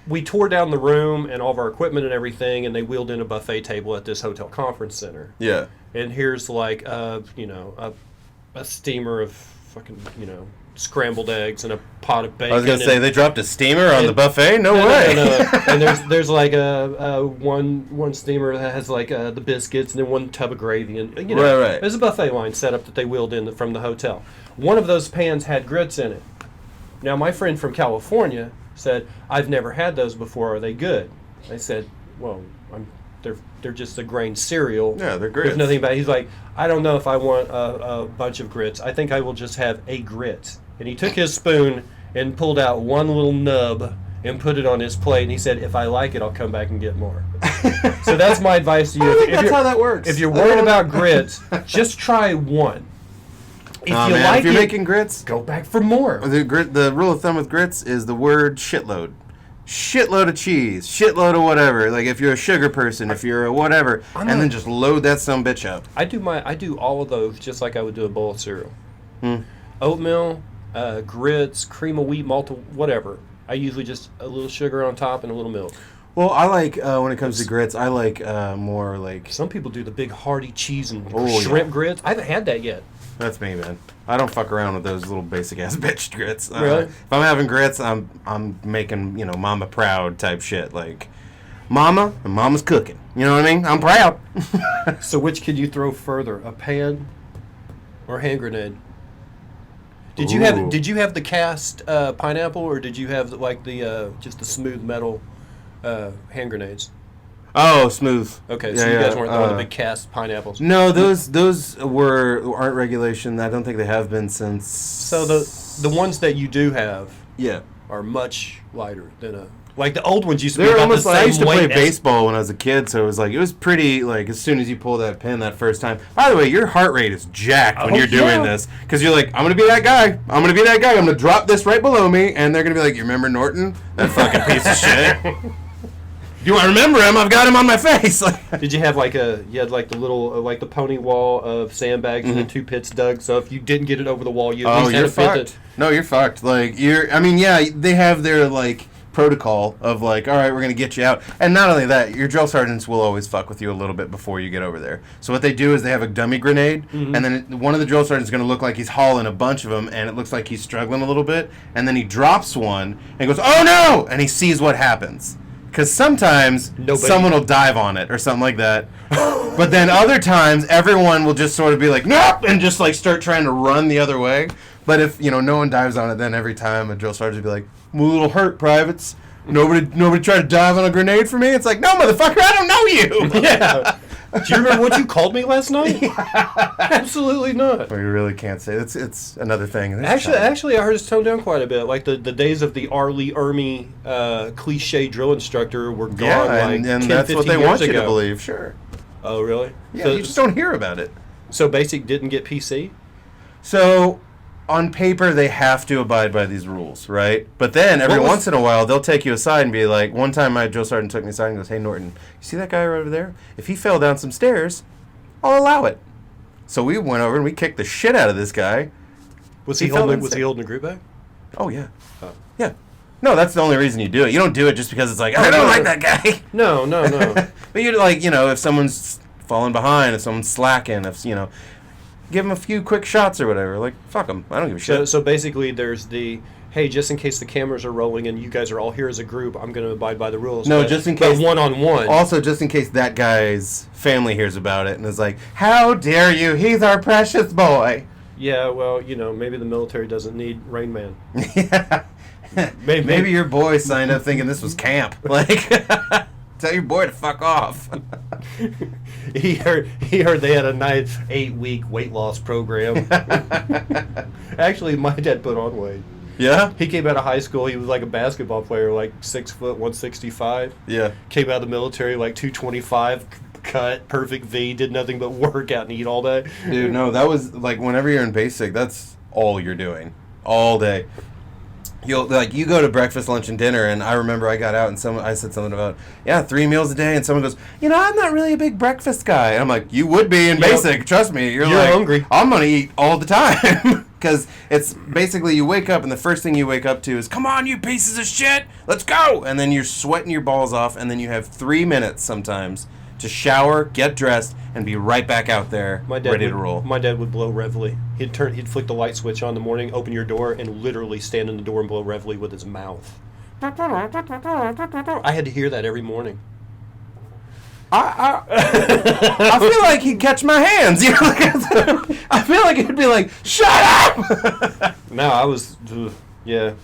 we tore down the room and all of our equipment and everything, and they wheeled in a buffet table at this hotel conference center. Yeah. And here's like, a steamer of fucking, scrambled eggs and a pot of bacon. I was gonna say they dropped a steamer on the buffet. No way. No. And there's like one steamer that has like the biscuits and then one tub of gravy and right. There's a buffet line set up that they wheeled in from the hotel. One of those pans had grits in it. Now my friend from California said, "I've never had those before. Are they good?" I said, "Well, they're just a grain cereal. Yeah, they're grits. There's nothing about it." He's like, "I don't know if I want a bunch of grits. I think I will just have a grit." And he took his spoon and pulled out one little nub and put it on his plate. And he said, "If I like it, I'll come back and get more." So that's my advice to you. I think that's how that works. If you're worried about grits, just try one. If you're making grits, go back for more. The rule of thumb with grits is the word shitload. Shitload of cheese, shitload of whatever. Like if you're a sugar person, if you're a whatever, then just load that sumbitch up. I do all of those just like I would do a bowl of cereal. Oatmeal, grits, cream of wheat, malt, whatever. I usually just a little sugar on top and a little milk. Well, I like when it comes to grits. I like more like. Some people do the big hearty cheese and Oh, shrimp yeah. grits. I haven't had that yet. That's me, man. I don't fuck around with those little basic ass bitch grits. Really? If I'm having grits, I'm making mama proud type shit. Like, mama and mama's cooking. You know what I mean? I'm proud. So which could you throw further, a pan or hand grenade? Did you have the cast pineapple, or did you have like the just the smooth metal hand grenades? Oh, smooth. Okay, so you guys weren't throwing the big cast pineapples. No, those aren't regulation. I don't think they have been since. So the ones that you do have Yeah. are much lighter than like the old ones used to be They're about almost the like, same I used to play weight as- baseball when I was a kid, so it was pretty, like, as soon as you pull that pin that first time. By the way, your heart rate is jacked when Oh, you're doing yeah. this, because you're like, I'm going to be that guy. I'm going to be that guy. I'm going to drop this right below me, and they're going to be like, you remember Norton? That fucking piece of shit. Do I remember him? I've got him on my face. Did you have you had like the little like the pony wall of sandbags and the 2 pits dug, so if you didn't get it over the wall, you at least had you're a pit fucked. No, you're fucked. Like, they have their, like, protocol of, like, all right, we're going to get you out. And not only that, your drill sergeants will always fuck with you a little bit before you get over there. So what they do is they have a dummy grenade, and then one of the drill sergeants is going to look like he's hauling a bunch of them, and it looks like he's struggling a little bit, and then he drops one, and goes, oh no! And he sees what happens. Because sometimes someone will dive on it or something like that. But then other times, everyone will just sort of be like, nope! And just, like, start trying to run the other way. But if, no one dives on it, then every time a drill sergeant will be like, I'm a little hurt, privates. Nobody tried to dive on a grenade for me? It's like, no, motherfucker, I don't know you! Yeah. Do you remember what you called me last night? Absolutely not. Well, you really can't say. It's another thing. Actually, I heard it's toned down quite a bit. Like the days of the R. Lee Ermey cliche drill instructor were gone. Yeah, like and 10, that's what 15 they years want you ago. to believe, sure. Oh, really? Yeah, So, you just don't hear about it. so Basic didn't get PC? So, on paper, they have to abide by these rules, right? But then, every once in a while, they'll take you aside and be like, one time my drill sergeant took me aside and goes, hey, Norton, you see that guy right over there? If he fell down some stairs, I'll allow it. So we went over and we kicked the shit out of this guy. Was he holding a group bag? Oh, yeah. Oh. Yeah. No, that's the only reason you do it. You don't do it just because it's like, I don't like that guy. No. But you're like, if someone's falling behind, if someone's slacking, if, give them a few quick shots or whatever. Like, fuck them. I don't give a shit. So basically, there's the, hey, just in case the cameras are rolling and you guys are all here as a group, I'm going to abide by the rules. No, just in case. But one-on-one. Also, just in case that guy's family hears about it and is like, how dare you? He's our precious boy. Yeah, well, maybe the military doesn't need Rain Man. Yeah. Maybe your boy signed up thinking this was camp. Like, tell your boy to fuck off. He heard they had a nice 8-week weight loss program. Actually, my dad put on weight. Yeah? He came out of high school. He was like a basketball player, like 6 foot, 165. Yeah. Came out of the military like 225, cut, perfect V, did nothing but work out and eat all day. Dude, no, that was like whenever you're in basic, that's all you're doing all day. You go to breakfast, lunch, and dinner, and I remember I got out and I said something about 3 meals a day, and someone goes, I'm not really a big breakfast guy. And I'm like, you would be in basic, trust me. You're like, hungry. I'm gonna eat all the time because it's basically you wake up and the first thing you wake up to is, come on, you pieces of shit, let's go, and then you're sweating your balls off, and then you have 3 minutes sometimes to shower, get dressed, and be right back out there ready to roll. My dad would blow Reveille. He'd flick the light switch on in the morning, open your door, and literally stand in the door and blow Reveille with his mouth. I had to hear that every morning. I feel like he'd catch my hands. I feel like he'd be like, shut up! No, I was, yeah.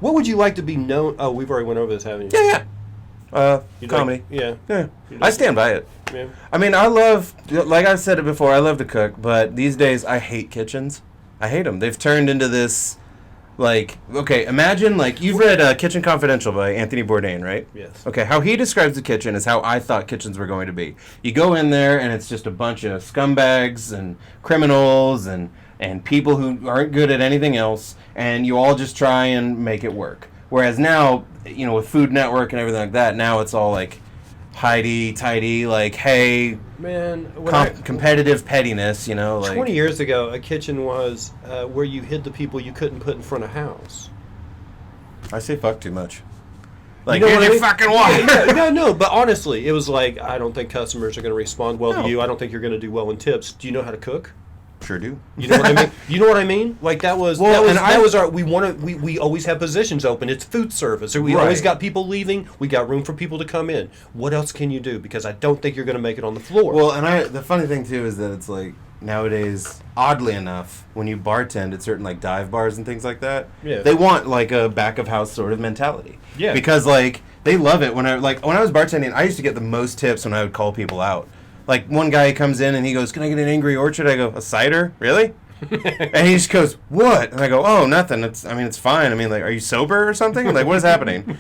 What would you like to be known? Oh, we've already went over this, haven't you? Yeah. Comedy. Yeah. I stand by it. Yeah. I mean, I love, like I've said it before, I love to cook, but these days I hate kitchens. I hate them. They've turned into this, okay, imagine, you've read Kitchen Confidential by Anthony Bourdain, right? Yes. Okay, how he describes the kitchen is how I thought kitchens were going to be. You go in there, and it's just a bunch of scumbags and criminals and people who aren't good at anything else, and you all just try and make it work. Whereas now, with Food Network and everything like that, now it's all tidy, hey, Man, competitive pettiness, 20 years ago, a kitchen was where you hid the people you couldn't put in front of house. I say fuck too much. Like, You know here's what I your mean? fucking water. No, but honestly, it was like, I don't think customers are going to respond well No. to you. I don't think you're going to do well in tips. Do you know how to cook? Sure do. You know what I mean? You know what I mean? Like that was our we always have positions open. It's food service. Or we always Right. got people leaving. We got room for people to come in. What else can you do? Because I don't think you're going to make it on the floor. Well, and the funny thing too is that it's like nowadays, oddly enough, when you bartend at certain like dive bars and things like that, they want like a back of house sort of mentality. Yeah. Because like they love it when I was bartending, I used to get the most tips when I would call people out. Like one guy comes in and he goes, "Can I get an Angry Orchard?" I go, "A cider? Really?" And he just goes, "What?" And I go, "Oh, nothing. It's fine. I mean, like, are you sober or something? Like, what is happening?"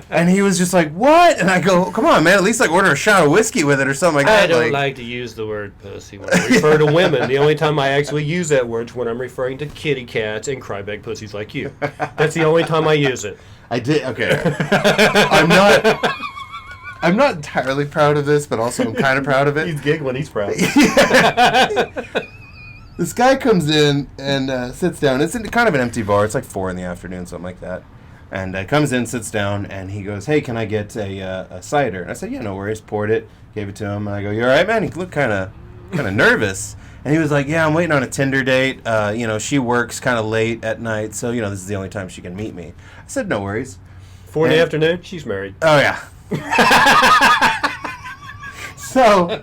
And he was just like, "What?" And I go, "Come on, man. At least like order a shot of whiskey with it or something like that." I don't like to use the word pussy when I refer to women. The only time I actually use that word is when I'm referring to kitty cats and crybag pussies like you. That's the only time I use it. I did. Okay. I'm not entirely proud of this, but also I'm kind of proud of it. He's giggling. He's proud. This guy comes in and sits down. It's kind of an empty bar. It's like 4 p.m, something like that. And comes in, sits down, and he goes, "Hey, can I get a cider?" And I said, "Yeah, no worries." Poured it, gave it to him, and I go, "You all right, man?" He looked kind of nervous. And he was like, "Yeah, I'm waiting on a Tinder date. She works kind of late at night, so, this is the only time she can meet me." I said, "No worries." 4 in the afternoon. She's married. Oh, yeah. So,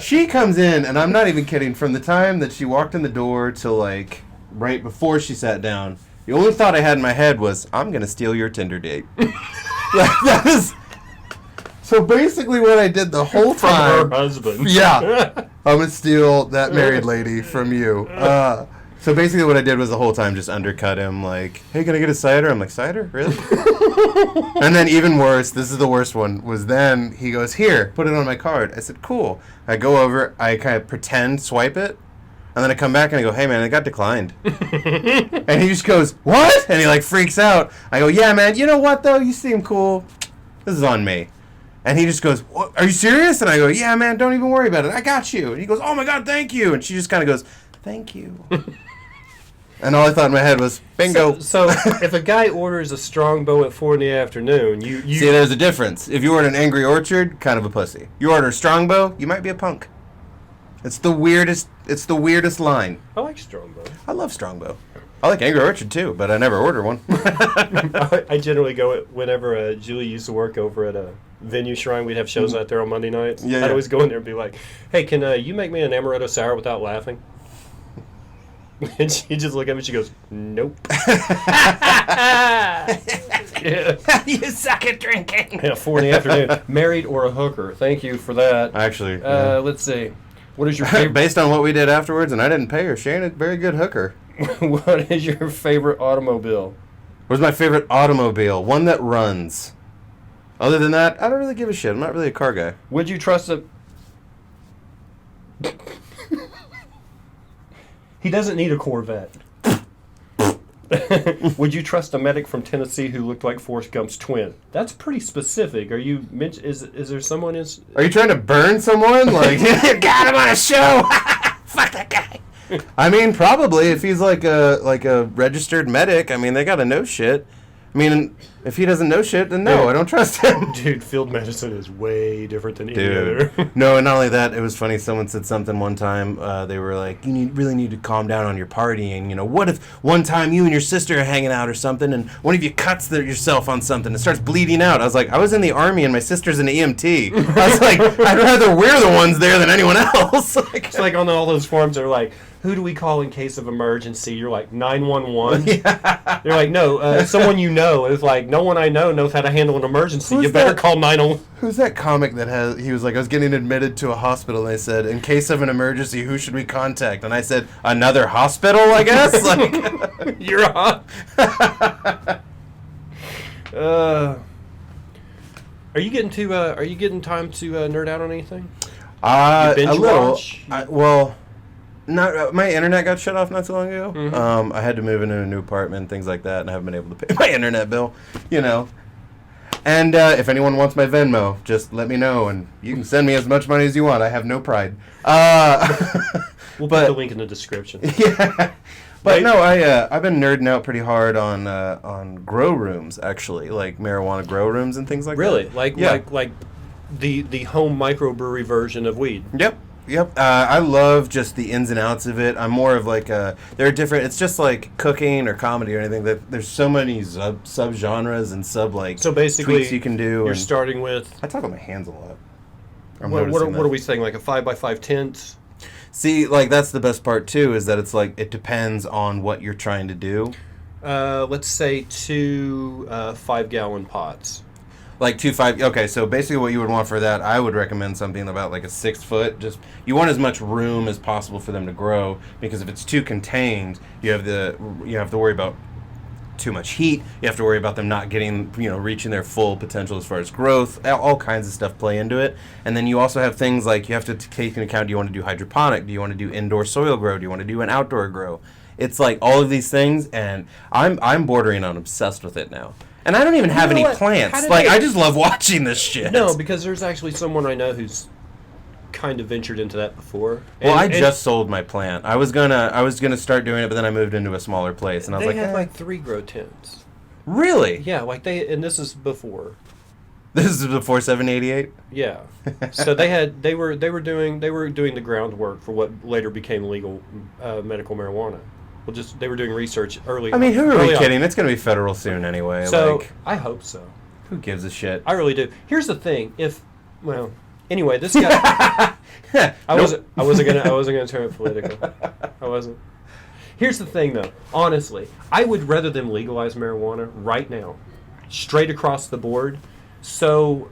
she comes in, and I'm not even kidding, from the time that she walked in the door till, like, right before she sat down, the only thought I had in my head was, I'm going to steal your Tinder date. That is... So, basically what I did the whole time... From her husband. Yeah. I'm going to steal that married lady from you. So basically what I did was the whole time just undercut him, like, "Hey, can I get a cider?" I'm like, "Cider? Really?" And then even worse, this is the worst one, was then he goes, "Here, put it on my card." I said, "Cool." I go over, I kind of pretend swipe it, and then I come back and I go, "Hey, man, it got declined." And he just goes, "What?" And he like freaks out. I go, "Yeah, man, you know what though? You seem cool. This is on me." And he just goes, "What? Are you serious?" And I go, "Yeah, man, don't even worry about it. I got you." And he goes, "Oh my God, thank you." And she just kind of goes, "Thank you." And all I thought in my head was, bingo. So if a guy orders a strongbow at 4 p.m, you See, there's a difference. If you order an Angry Orchard, kind of a pussy. You order a strongbow, you might be a punk. It's the weirdest line. I like strongbow. I love strongbow. I like Angry Orchard too, but I never order one. I generally go whenever Julie used to work over at a venue shrine. We'd have shows out there on Monday nights. Yeah, I'd always go in there and be like, "Hey, can you make me an amaretto sour without laughing?" And she just looked at me and she goes, "Nope." Yeah. You suck at drinking. Yeah, 4 p.m. Married or a hooker? Thank you for that. Actually, Let's see. What is your favorite? based on what we did afterwards, and I didn't pay her, she ain't a very good hooker. What is your favorite automobile? What's my favorite automobile? One that runs. Other than that, I don't really give a shit. I'm not really a car guy. Would you trust a... He doesn't need a Corvette. Would you trust a medic from Tennessee who looked like Forrest Gump's twin? That's pretty specific. Are you is there someone in... Are you trying to burn someone? Like, you got him on a show. Fuck that guy. I mean, probably if he's like a registered medic. I mean, they gotta know shit. I mean, if he doesn't know shit, then no, I don't trust him. Dude, field medicine is way different than any Dude. other. No, and not only that, it was funny. Someone said something one time. They were like, "You really need to calm down on your partying. You know, what if one time you and your sister are hanging out or something, and one of you cuts yourself on something and starts bleeding out?" I was like, "I was in the Army and my sister's an EMT." I was like, "I'd rather we're the ones there than anyone else." It's like on all those forums, they're like, "Who do we call in case of emergency?" You're like, 911. Yeah. They're like, "No, someone you know." It's like, "No one I know knows how to handle an emergency. Who's You better that? call 911. Who's that comic that he was like, I was getting admitted to a hospital, and they said, "In case of an emergency, who should we contact?" And I said, "Another hospital, I guess." Like, You're on. Are you getting time to nerd out on anything? You binge a little. watch? Not my internet got shut off not too long ago. Mm-hmm. I had to move into a new apartment, things like that, and I haven't been able to pay my internet bill. And if anyone wants my Venmo, just let me know, and you can send me as much money as you want. I have no pride. We'll put the link in the description. Yeah, But no, I've been nerding out pretty hard on grow rooms, actually, like marijuana grow rooms and things like really? that. Like the home microbrewery version of weed. Yep. I love just the ins and outs of it. I'm more of like there are different. It's just like cooking or comedy or anything. That there's so many sub genres and So basically, tweaks you can do. You're starting with. I talk with my hands a lot. What are we saying? Like a 5x5 tent? See, like that's the best part too. Is that it's like it depends on what you're trying to do. Let's say 2 5-gallon pots. Like 2.5. Okay, so basically, what you would want for that, I would recommend something about like a 6 foot. Just you want as much room as possible for them to grow, because if it's too contained, you have to worry about too much heat. You have to worry about them not getting, reaching their full potential as far as growth. All kinds of stuff play into it. And then you also have things like you have to take into account: do you want to do hydroponic? Do you want to do indoor soil grow? Do you want to do an outdoor grow? It's like all of these things, and I'm bordering on obsessed with it now. And I don't even have any plants. Like, I just love watching this shit. No, because there's actually someone I know who's kind of ventured into that before. Well, I just sold my plant. I was gonna start doing it, but then I moved into a smaller place, and I was like, they had like 3 grow tents. Really? Yeah, and this is before. This is before 788. Yeah. So they were doing the groundwork for what later became legal medical marijuana. They were doing research early. I mean, who are we kidding? It's going to be federal soon anyway. So, I hope so. Who gives a shit? I really do. Here's the thing. Anyway, this guy... I wasn't gonna turn it political. I wasn't. Here's the thing, though. Honestly, I would rather them legalize marijuana right now, straight across the board, so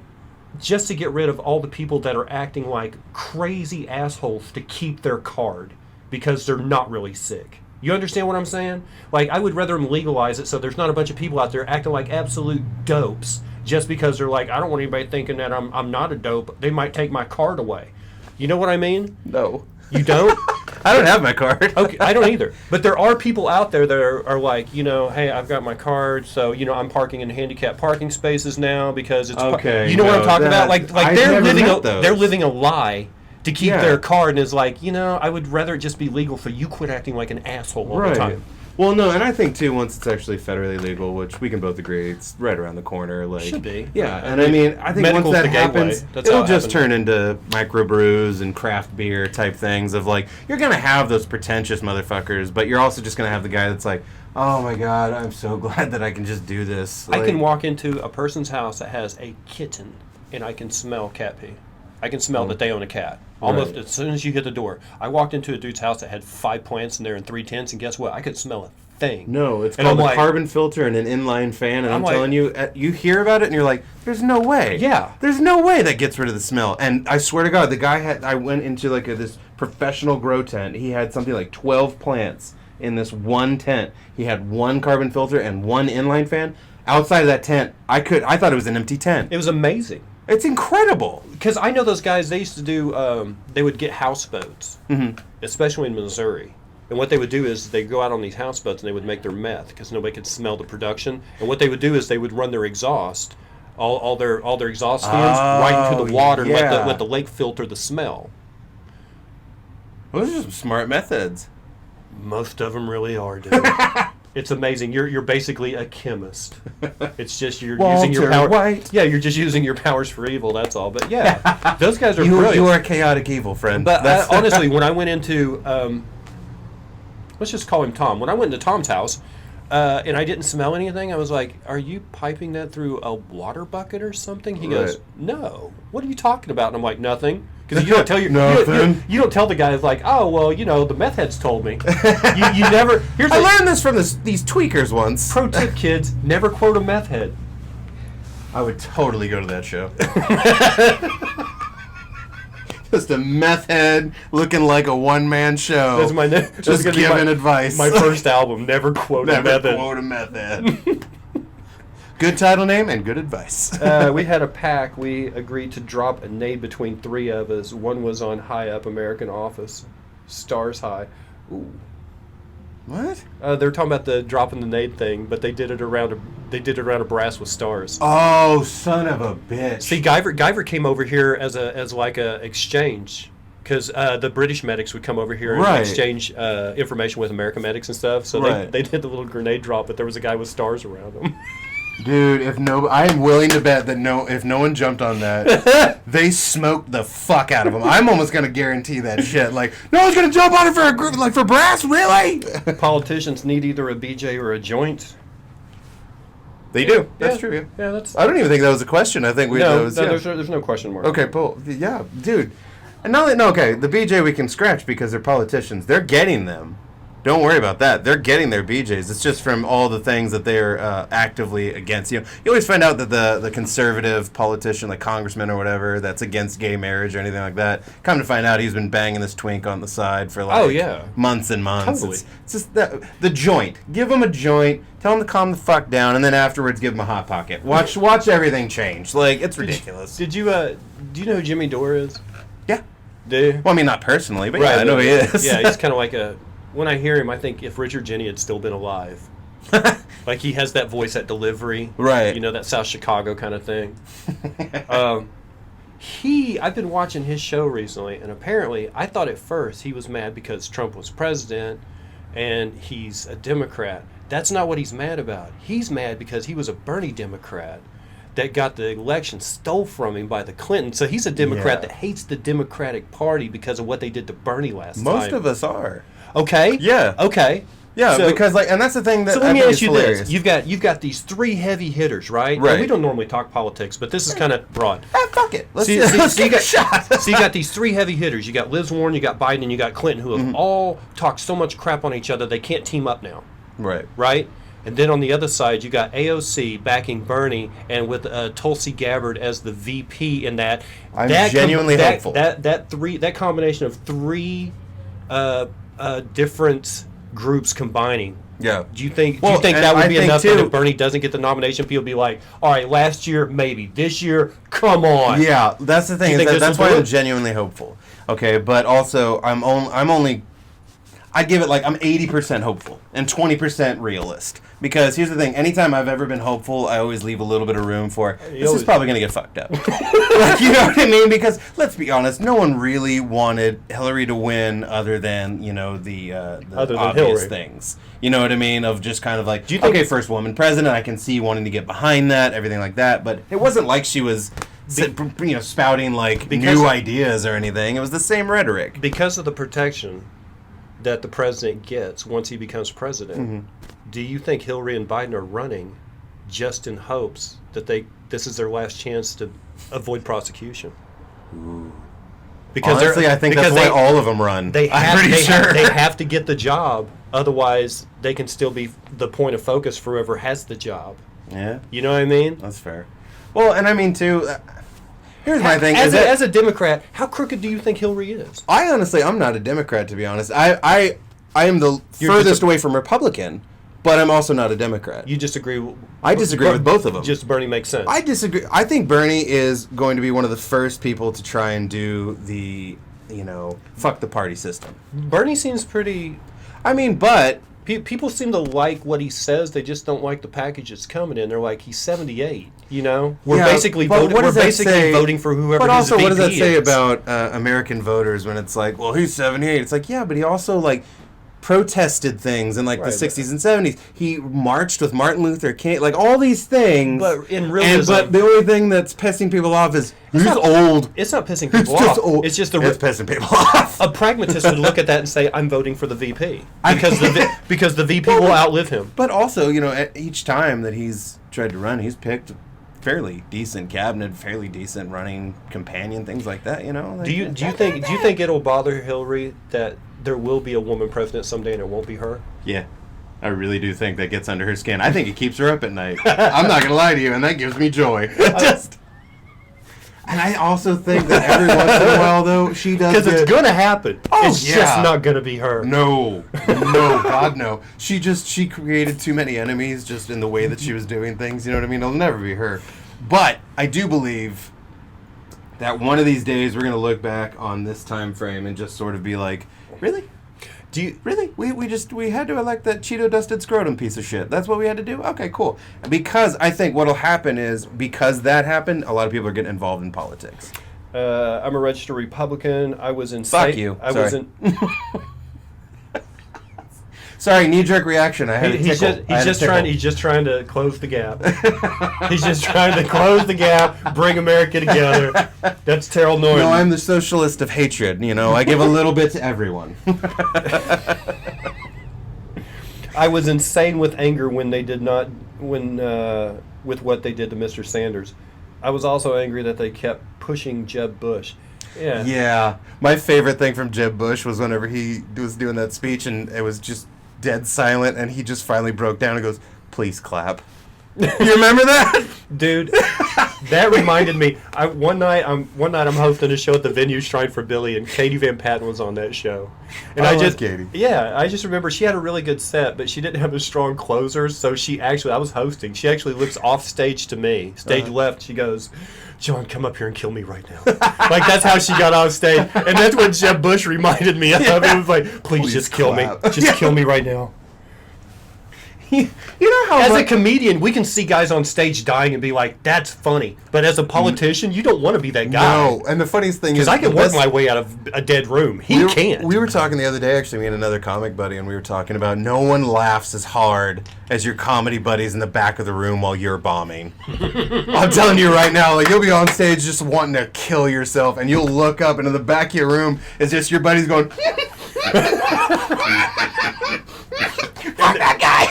just to get rid of all the people that are acting like crazy assholes to keep their card because they're not really sick. You understand what I'm saying? Like, I would rather them legalize it so there's not a bunch of people out there acting like absolute dopes just because they're like, I don't want anybody thinking that I'm not a dope. They might take my card away. You know what I mean? No. You don't? I don't have my card. Okay, I don't either. But there are people out there that are like, hey, I've got my card, so, I'm parking in handicapped parking spaces now because it's... Okay. What I'm talking about? Like they're living a lie to keep their card, and is like, I would rather it just be legal so you quit acting like an asshole all the time. Well, no, and I think, too, once it's actually federally legal, which we can both agree, it's right around the corner. Like, should be. Yeah, and I mean, I think once that happens, it'll just turn into microbrews and craft beer type things of, like, you're going to have those pretentious motherfuckers, but you're also just going to have the guy that's like, oh, my God, I'm so glad that I can just do this. I can walk into a person's house that has a kitten, and I can smell cat pee. I can smell that they own a cat. Almost as soon as you hit the door. I walked into a dude's house that had 5 plants in there and 3 tents, and guess what? I could smell a thing. No, it's called a carbon filter and an inline fan, and I'm telling you, you hear about it, and you're like, there's no way. Yeah. There's no way that gets rid of the smell. And I swear to God, the guy I went into like this professional grow tent. He had something like 12 plants in this one tent. He had 1 carbon filter and 1 inline fan. Outside of that tent, I thought it was an empty tent. It was amazing. It's incredible. Because I know those guys, they used to do, they would get houseboats, especially in Missouri. And what they would do is they'd go out on these houseboats and they would make their meth because nobody could smell the production. And what they would do is they would run their exhaust, all their exhaust fans right into the water and let the lake filter the smell. Well, those are some smart methods. Most of them really are, dude. It's amazing. You're basically a chemist. It's just you're using your power. White. Yeah, you're just using your powers for evil. That's all. But yeah, those guys are brilliant. You are chaotic evil, friend. But honestly, when I went into, let's just call him Tom. When I went into Tom's house, and I didn't smell anything, I was like, "Are you piping that through a water bucket or something?" He goes, "No. What are you talking about?" And I'm like, "Nothing." Because you don't tell you don't tell the guys like, oh well, the meth heads told me. You never. I learned this from these tweakers once. Pro tip, kids: never quote a meth head. I would totally go to that show. Just a meth head looking like a one-man show. That's my just giving advice. My first album: never quote a meth head. Never quote a meth head. Good title name and good advice. We had a pack. We agreed to drop a nade between 3 of us. One was on High Up American Office, Stars High. Ooh. What? They're talking about the dropping the nade thing, but they did it around a brass with stars. Oh, son of a bitch! See, Guyver came over here as like a exchange, because the British medics would come over here and Right. exchange information with American medics and stuff. So Right. they did the little grenade drop, but there was a guy with stars around him. Dude, I am willing to bet that if no one jumped on that, they smoked the fuck out of him. I'm almost gonna guarantee that shit. Like, no one's gonna jump on it for a group, like for brass, really? Politicians need either a BJ or a joint. They do. That's true. Yeah. Yeah, that's. I don't even think that was a question. I think No, there's no question mark. Okay, yeah, dude. And okay, the BJ we can scratch because they're politicians. They're getting them. Don't worry about that. They're getting their BJs. It's just from all the things that they're actively against. You always find out that the conservative politician, like congressman or whatever, that's against gay marriage or anything like that, come to find out he's been banging this twink on the side for months and months. Totally. It's just the joint. Give him a joint. Tell him to calm the fuck down, and then afterwards give him a hot pocket. Watch everything change. Like, it's ridiculous. Do you know who Jimmy Dore is? Yeah. Do you? Well, I mean, not personally, but Right, yeah, I know he is. Yeah, he's kind of like when I hear him, I think if Richard Jeni had still been alive. Like, he has that voice, that delivery. Right. You know, that South Chicago kind of thing. I've been watching his show recently, and apparently, I thought at first he was mad because Trump was president and he's a Democrat. That's not what he's mad about. He's mad because he was a Bernie Democrat that got the election stole from him by the Clintons. So he's a Democrat that hates the Democratic Party because of what they did to Bernie last time. Most of us are. Okay. Yeah. Okay. Yeah, So- because and that's the thing that So let I me think ask is you hilarious. this: you've got these three heavy hitters, right? Right. And we don't normally talk politics, but this is kind of broad. Fuck it. Let's So take a shot. So you got these three heavy hitters. You got Liz Warren, you got Biden, and you got Clinton, who have all talked so much crap on each other they can't team up now, Right. right? And then on the other side, you got AOC backing Bernie, and with Tulsi Gabbard as the VP in that. I'm genuinely hopeful. That combination of three different groups combining. Yeah. Do you think Well, that would I be think enough too- that if Bernie doesn't get the nomination, people be like, all right, last year, maybe. This year, come on. Yeah, that's the thing. you Is think that, this that's will why do I'm it? genuinely hopeful. Okay, but also I'd give it I'm 80% hopeful and 20% realist. Because here's the thing, anytime I've ever been hopeful, I always leave a little bit of room for, this is always- probably going to get fucked up. Like, you know what I mean? Because, let's be honest, no one really wanted Hillary to win other than, the Other than obvious Hillary. things. You know what I mean? Of just kind of like, Do you think- okay, first woman president, I can see wanting to get behind that, everything like that. But it wasn't like she was spouting new ideas or anything. It was the same rhetoric. Because of the protection that the president gets once he becomes president, do you think Hillary and Biden are running just in hopes that this is their last chance to avoid prosecution? Because Honestly, I think that's why all of them run. I'm pretty sure. They have to get the job, otherwise they can still be the point of focus for whoever has the job. Yeah, You know what I mean? that's fair. Well, and I mean too. Here's my thing: As a Democrat, how crooked do you think Hillary is? I'm not a Democrat, to be honest. I am the You're furthest just a- away from Republican, but I'm also not a Democrat. You disagree? I disagree with both of them. Just Bernie makes sense. I disagree. I think Bernie is going to be one of the first people to try and do the, fuck the party system. Bernie seems pretty. I mean, but People seem to like what he says. They just don't like the package that's coming in. They're like, he's 78. We're Yeah, basically but voting. what We're does that basically say- voting for whoever. But also, his what does that VP say is. about American voters when it's like, well, he's 78? It's like, yeah, but he also protested things in the Right, 60s and 70s. He marched with Martin Luther King, all these things. But in realism, but the only thing that's pissing people off is he's not- old. it's not pissing It's people just off. old. It's just It's pissing people off. a pragmatist would look at that and say, "I'm voting for the VP because the VP will outlive him." But also, at each time that he's tried to run, he's picked fairly decent cabinet, fairly decent running companion, things like that. Do you think it'll bother Hillary that there will be a woman president someday and it won't be her? Yeah, I really do think that gets under her skin. I think it keeps her up at night. I'm not gonna lie to you, and that gives me joy. And I also think that every once in a while, though, she does Because it's gonna happen. Oh, it's yeah. just not gonna be her. No, God, no. She created too many enemies just in the way that she was doing things. You know what I mean? It'll never be her. But I do believe that one of these days we're gonna look back on this time frame and just sort of be like, really? Do you? Really? We had to elect that Cheeto dusted scrotum piece of shit. That's what we had to do? Okay, cool. Because I think what'll happen is, because that happened, a lot of people are getting involved in politics. I'm a registered Republican. I was in. Fuck you. I Sorry. was in. Sorry, knee-jerk reaction. I had He's just trying to close the gap. He's just trying to close the gap, bring America together. That's Terrell Norton. No, I'm the socialist of hatred. You know, I give a little bit to everyone. I was insane with anger when they did not, with what they did to Mr. Sanders. I was also angry that they kept pushing Jeb Bush. Yeah. Yeah. My favorite thing from Jeb Bush was whenever he was doing that speech and it was just dead silent and he just finally broke down and goes, "Please clap." You remember that? Dude, that reminded me. One night I'm hosting a show at the Venue Shrine for Billy, and Katie Van Patten was on that show. And I love Katie. Yeah, I just remember she had a really good set, but she didn't have a strong closer. So I was hosting. She actually looks off stage to me, stage left. She goes, "John, come up here and kill me right now." Like that's how she got off stage, and that's what Jeb Bush reminded me of. It was like, "Please just kill me, just kill me right now." You know how as a comedian, we can see guys on stage dying and be like, "That's funny." But as a politician, you don't want to be that guy. No, and the funniest thing is, because I can work my way out of a dead room. He can't. We were talking the other day, actually, me and another comic buddy, and we were talking about no one laughs as hard as your comedy buddies in the back of the room while you're bombing. I'm telling you right now, like you'll be on stage just wanting to kill yourself, and you'll look up, and in the back of your room is just your buddies going. Fuck that guy!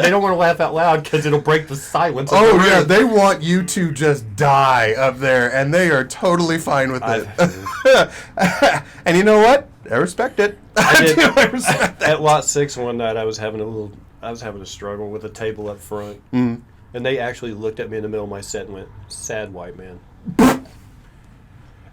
they don't want to laugh out loud because it'll break the silence. Oh yeah, they want you to just die up there, and they are totally fine with it. And you know what? I respect it. I respect that. At Lot 6 one night, I was having a struggle with a table up front, and they actually looked at me in the middle of my set and went, "Sad white man."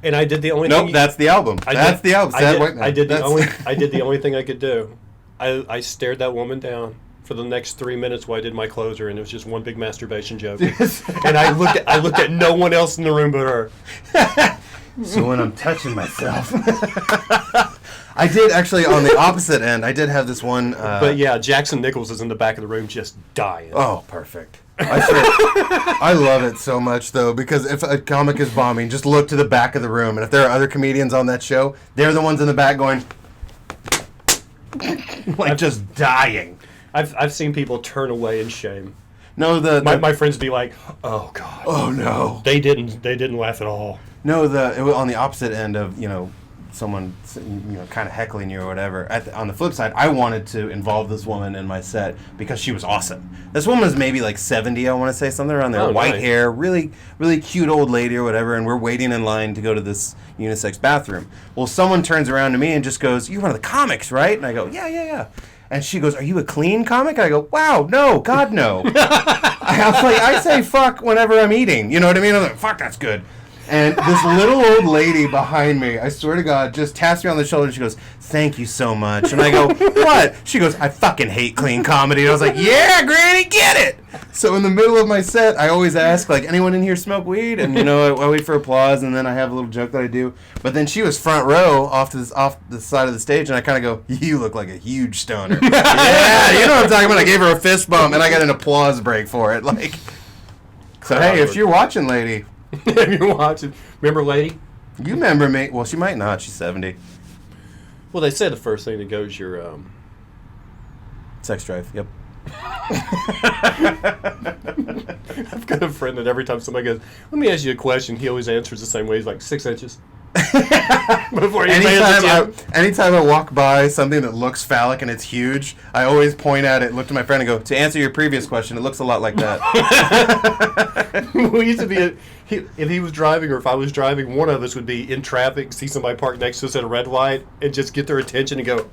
And I did the only thing. Nope, that's the album. That's the album. Sad white man. I did the only thing I could do. I stared that woman down for the next 3 minutes while I did my closer, and it was just one big masturbation joke. And I looked at no one else in the room but her. So when I'm touching myself, I did actually on the opposite end. I did have this one. But yeah, Jackson Nichols is in the back of the room just dying. Oh, perfect. I love it so much though, because if a comic is bombing, just look to the back of the room, and if there are other comedians on that show, they're the ones in the back going. Like just dying. I've seen people turn away in shame. No, my friends be like, "Oh God, oh no, they didn't laugh at all." No, it was on the opposite end of someone kind of heckling you or whatever. On the flip side, I wanted to involve this woman in my set because she was awesome. This woman was maybe like 70, I want to say, something around there. Oh, white nice. hair, really, really cute old lady or whatever, and we're waiting in line to go to this unisex bathroom. Well, someone turns around to me and just goes, "You're one of the comics, right?" And I go, yeah. And she goes, "Are you a clean comic?" And I go, "Wow, no, God, no." I was like, I say fuck whenever I'm eating. You know what I mean? I'm like, fuck, that's good. And this little old lady behind me, I swear to God, just taps me on the shoulder and she goes, "Thank you so much." And I go, "What?" She goes, "I fucking hate clean comedy." And I was like, "Yeah, Granny, get it!" So in the middle of my set, I always ask, like, "Anyone in here smoke weed?" And, I wait for applause, and then I have a little joke that I do. But then she was front row off the side of the stage, and I kind of go, "You look like a huge stoner." Yeah, you know what I'm talking about. I gave her a fist bump, and I got an applause break for it. Like, so, hey, if you're watching, lady. If you're watching, remember lady? You remember me? Well, she might not. She's 70. Well, they say the first thing that goes your Sex drive. Yep. I've got a friend that every time somebody goes, "Let me ask you a question," he always answers the same way. He's like, 6 inches. Before anytime I walk by something that looks phallic and it's huge, I always point at it, look to my friend and go, "To answer your previous question, it looks a lot like that." We used to be, if he was driving or if I was driving, one of us would be in traffic, see somebody parked next to us at a red light, and just get their attention and go,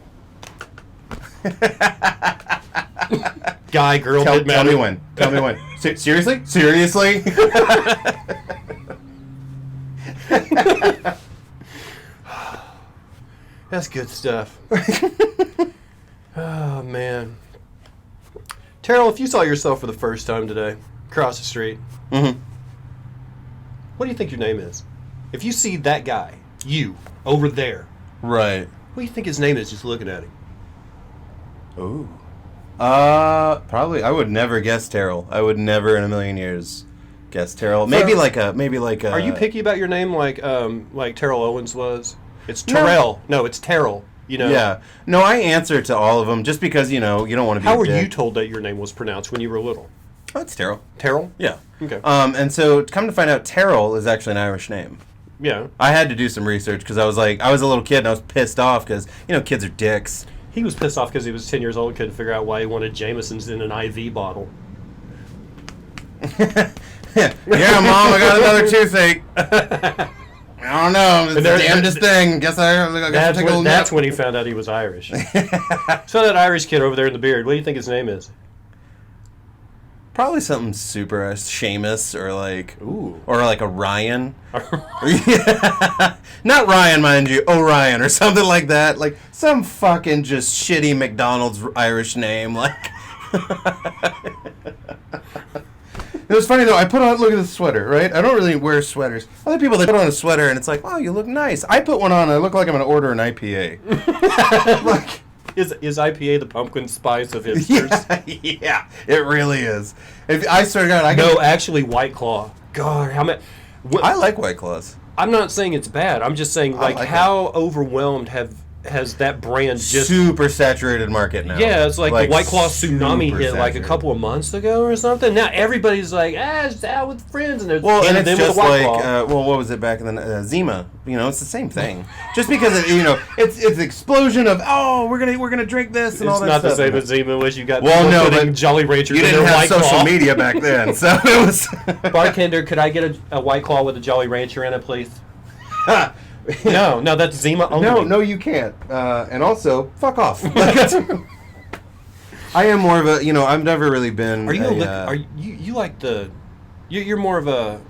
"Guy, girl, didn't matter." Tell me when. Seriously? Seriously? That's good stuff. Oh, man. Terrell, if you saw yourself for the first time today, across the street, what do you think your name is? If you see that guy, you, over there, Right. what do you think his name is just looking at him? Ooh. Probably, I would never guess Terrell. I would never in a million years guess Terrell. Maybe like a. Are you picky about your name like Terrell Owens was? It's Terrell. No, it's Terrell. You know. Yeah. No, I answer to all of them just because you don't want to be. How were you told that your name was pronounced when you were little? Oh, it's Terrell. Terrell? Yeah. Okay. And so come to find out, Terrell is actually an Irish name. Yeah. I had to do some research because I was a little kid and I was pissed off because kids are dicks. He was pissed off because he was 10 years old and couldn't figure out why he wanted Jameson's in an IV bottle. Yeah, Mom, I got another toothache. I don't know. It's the damnedest thing. Guess I got to take a little nap. That's when he found out he was Irish. So that Irish kid over there in the beard, what do you think his name is? Probably something super Seamus or Ooh. or like a Ryan. Yeah. Not Ryan, mind you, Orion or something like that. Like some fucking just shitty McDonald's Irish name. Like. It was funny though. I put on, look at this sweater, right? I don't really wear sweaters. Other people, they put on a sweater and it's like, wow, you look nice. I put one on and I look like I'm going to order an IPA. Like, is IPA the pumpkin spice of hipsters? Yeah, it really is. I swear to God, actually White Claw. God, how many? I like White Claws. I'm not saying it's bad. I'm just saying how overwhelmed has that brand just super saturated market now. Yeah, it's like the White Claw tsunami hit like a couple of months ago or something. Now everybody's like, it's out with friends, and there's and it's just like what was it back in the Zima? It's the same thing. Just because it's an explosion of we're gonna drink this and all that stuff. It's not the same as Zima, which you got. Well, no, but Jolly Ranchers. You didn't have social media back then, so it was. Bartender, could I get a White Claw with a Jolly Rancher in it, please? No, that's Zima only. No, you can't. And also, fuck off. I am more of a, I've never really been. Are you like you're more of a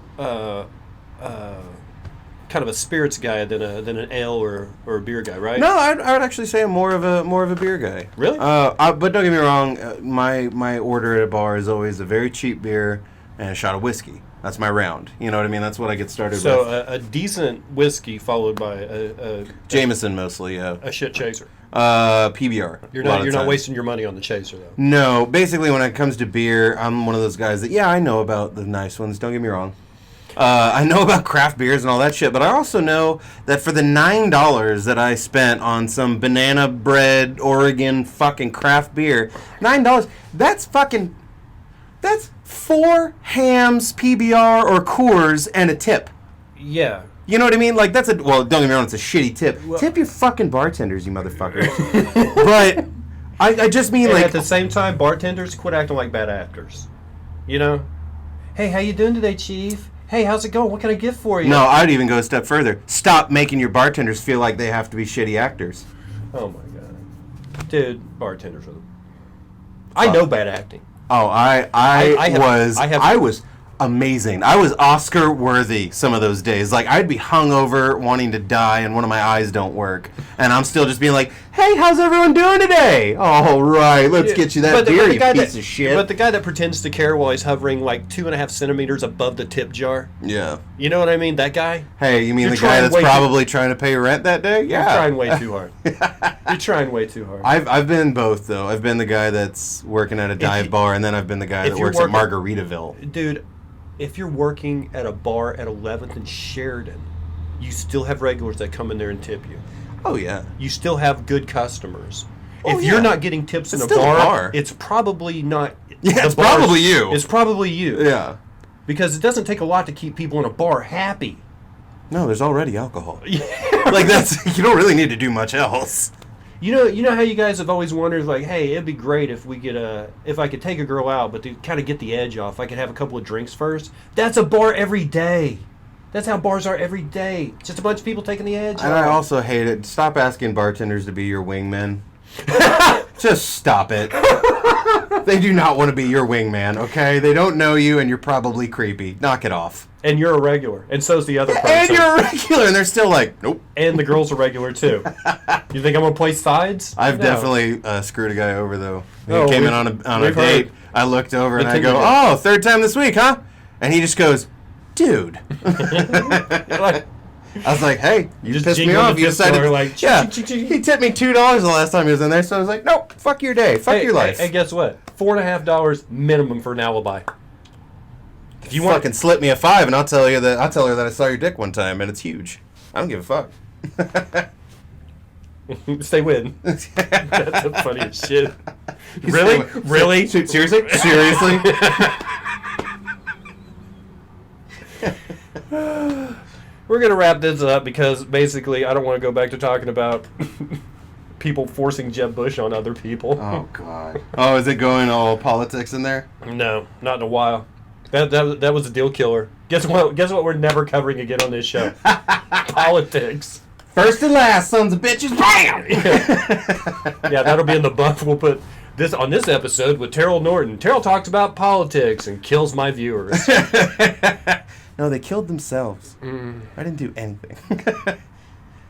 kind of a spirits guy than an ale or a beer guy, right? No, I would actually say I'm more of a beer guy. Really? But don't get me wrong. My order at a bar is always a very cheap beer and a shot of whiskey. That's my round. You know what I mean? That's what I get started with. So a decent whiskey followed by a Jameson mostly, yeah. A shit chaser. PBR. You're not wasting your money on the chaser though. No, basically when it comes to beer, I'm one of those guys that I know about the nice ones. Don't get me wrong. I know about craft beers and all that shit, but I also know that for the $9 that I spent on some banana bread Oregon fucking craft beer, $9. That's 4 hams, PBR, or Coors, and a tip. Yeah. You know what I mean? Like, don't get me wrong, it's a shitty tip. Well, tip your fucking bartenders, you motherfuckers. But I just mean, at the same time, bartenders quit acting like bad actors. Hey, how you doing today, Chief? Hey, how's it going? What can I get for you? No, I'd even go a step further. Stop making your bartenders feel like they have to be shitty actors. Oh, my God. Dude, bartenders are I know bad acting. Oh, I was amazing. I was Oscar worthy some of those days. Like, I'd be hungover, wanting to die, and one of my eyes don't work, and I'm still just being like, "Hey, how's everyone doing today? All right, let's get you that beer, you piece of shit." But the guy that pretends to care while he's hovering like 2.5 centimeters above the tip jar. Yeah. You know what I mean? That guy. Hey, you mean the guy that's probably trying to pay rent that day? Yeah. You're trying way too hard. You're trying way too hard. I've been both though. I've been the guy that's working at a dive bar, and then I've been the guy that works at Margaritaville. Dude. If you're working at a bar at 11th and Sheridan, you still have regulars that come in there and tip you. Oh, yeah. You still have good customers. Oh, if you're not getting tips in a bar, it's probably not... Yeah, it's probably you. It's probably you. Yeah. Because it doesn't take a lot to keep people in a bar happy. No, there's already alcohol. Like, you don't really need to do much else. You know how you guys have always wondered, like, hey, it'd be great if if I could take a girl out, but to kind of get the edge off, I could have a couple of drinks first. That's a bar every day. That's how bars are every day. Just a bunch of people taking the edge off. And I also hate it. Stop asking bartenders to be your wingmen. Just stop it. They do not want to be your wingman, okay? They don't know you, and you're probably creepy. Knock it off. And you're a regular, and so's the other person. And you're a regular, and they're still like, nope. And the girl's a regular, too. You think I'm going to play sides? I've definitely screwed a guy over, though. He came in on a date. I looked over, and I go, third time this week, huh? And he just goes, dude. I was like, hey, you just pissed me off. You decided, he tipped me $2 the last time he was in there, so I was like, nope, fuck your day. Fuck your life. Hey, guess what? $4.50 minimum for an alibi. If you want, fucking slip me a 5, and I'll tell her that I saw your dick one time, and it's huge. I don't give a fuck. stay with. That's the funniest shit. Really? Really? Seriously? Seriously? We're going to wrap this up because basically I don't want to go back to talking about people forcing Jeb Bush on other people. Oh, God. Oh, is it going all politics in there? No, not in a while. That was a deal killer. Guess what we're never covering again on this show? Politics. First and last, sons of bitches. Bam! Yeah, that'll be in the buff. We'll put this on this episode with Terrell Norton. Terrell talks about politics and kills my viewers. No, they killed themselves. I didn't do anything.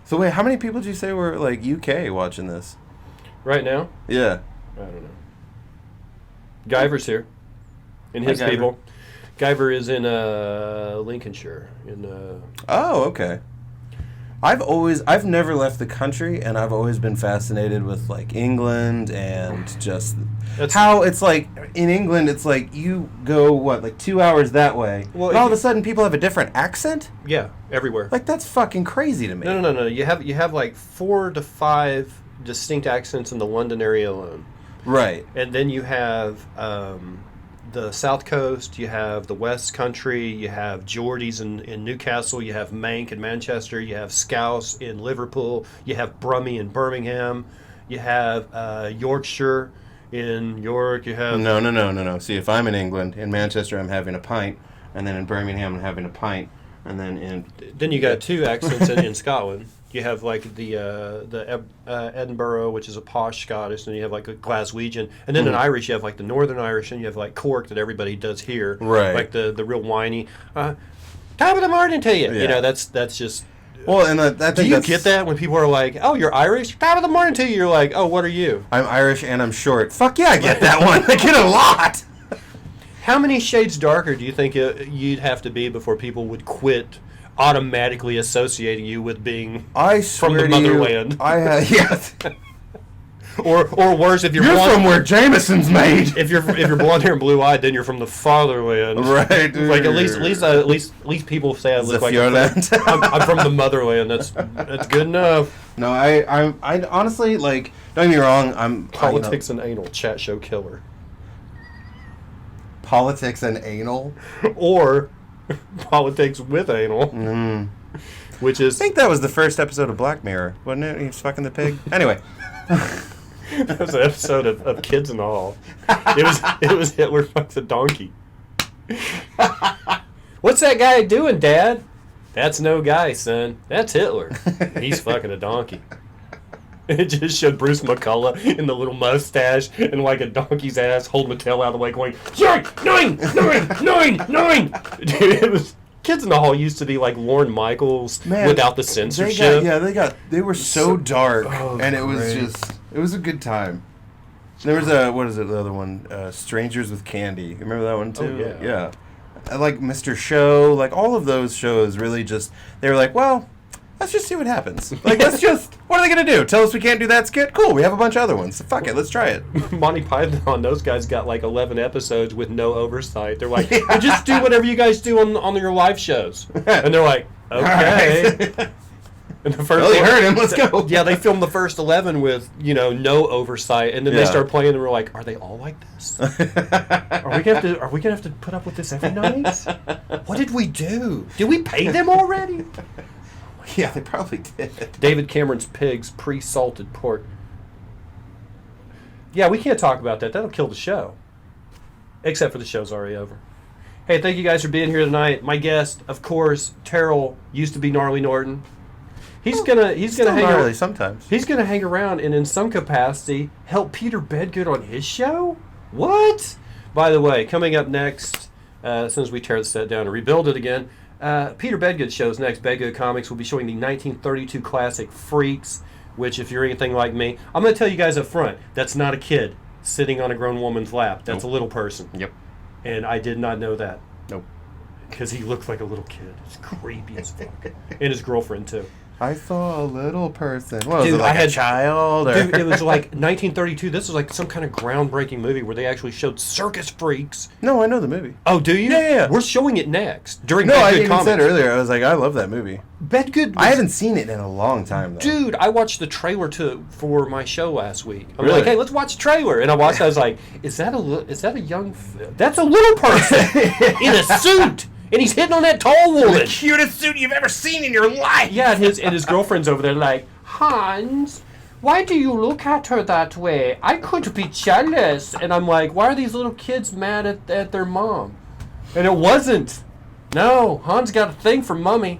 So wait, how many people did you say were like UK watching this? Right now? Yeah. I don't know. Guyver's here. And his Hi, Guyver. people. Guyver is in Lincolnshire. Oh, okay. I've never left the country, and I've always been fascinated with like England and just how it's like in England. It's like you go like 2 hours that way, and all of a sudden people have a different accent. Yeah, everywhere. Like that's fucking crazy to me. No. You have like 4 to 5 distinct accents in the London area alone. Right. And then you have the South Coast, you have the West Country, you have Geordies in Newcastle, you have Manc in Manchester, you have Scouse in Liverpool, you have Brummie in Birmingham, you have Yorkshire in York, you have... No. See, if I'm in England, in Manchester I'm having a pint, and then in Birmingham I'm having a pint, and then in... Then you got 2 accents in Scotland. You have like the Edinburgh, which is a posh Scottish, and you have like a Glaswegian, and then in Irish you have like the Northern Irish, and you have like Cork that everybody does here, right? Like the real whiny. Top of the morning to you. Yeah. You know, that's just. Well, and I do you get that when people are like, "Oh, you're Irish"? Top of the morning to you. You're like, "Oh, what are you?" I'm Irish and I'm short. Fuck yeah, I get that one. I get a lot. How many shades darker do you think you'd have to be before people would quit automatically associating you with being from the motherland? Yes. Or worse, if you're blonde, from where Jameson's made. If you're blonde hair and blue eyed, then you're from the fatherland. Right. Like at least people say I look like I'm from the motherland. That's good enough. No, I honestly like. Don't get me wrong. I'm politics and anal chat show killer. Politics and anal, or politics with anal, which is. I think that was the first episode of Black Mirror, wasn't it? He's fucking the pig. Anyway. That was an episode of Kids and All. It was Hitler fucks a donkey. What's that guy doing, Dad? That's no guy, son. That's Hitler. He's fucking a donkey. It just showed Bruce McCullough in the little mustache and like a donkey's ass holding the tail out of the way going, "Sorry, 9! Dude, it was... Kids in the Hall used to be like Lorne Michaels without the censorship. They were so dark, and it was a good time. There was what is it, the other one? Strangers with Candy. You remember that one too? Oh, yeah. I like Mr. Show, like all of those shows really just, they were like, well, let's just see what happens. Like, what are they going to do? Tell us we can't do that skit? Cool, we have a bunch of other ones. So fuck it, let's try it. Monty Python, those guys got like 11 episodes with no oversight. They're like, well, just do whatever you guys do on your live shows. And they're like, okay. Right. And the first you heard him, let's go. Yeah, they filmed the first 11 with, no oversight. And then they start playing and we're like, are they all like this? Are we gonna have to put up with this every night? What did we do? Did we pay them already? Yeah, they probably did. David Cameron's pigs, pre-salted pork. Yeah, we can't talk about that. That'll kill the show. Except for the show's already over. Hey, thank you guys for being here tonight. My guest, of course, Terrell, used to be Gnarly Norton. He's gonna hang around sometimes. He's gonna hang around and in some capacity help Peter Bedgood on his show. What? By the way, coming up next, as soon as we tear the set down and rebuild it again, Peter Bedgood shows next. Bedgood Comics will be showing the 1932 classic Freaks, which, if you're anything like me, I'm going to tell you guys up front, that's not a kid sitting on a grown woman's lap. That's a little person. Yep. And I did not know that. Nope. Because he looks like a little kid. It's creepy as fuck. And his girlfriend, too. I saw a little person. What was Dude, it, like I had- a child? Or? Dude, it was like 1932. This was like some kind of groundbreaking movie where they actually showed circus freaks. No, I know the movie. Oh, do you? Yeah. We're showing it next during No, Bad I Good even Comics. said earlier. I was like, I love that movie. Bad Good. I haven't seen it in a long time, though. Dude, I watched the trailer for my show last week. I'm Really? like, hey, let's watch the trailer. And I watched. I was like, is that a young? That's a little person in a suit, and he's hitting on that tall woman. The cutest suit you've ever seen in your life. Yeah, and his girlfriend's over there like, Hans, why do you look at her that way? I could be jealous. And I'm like, why are these little kids mad at their mom? And it wasn't. No, Hans got a thing for Mummy.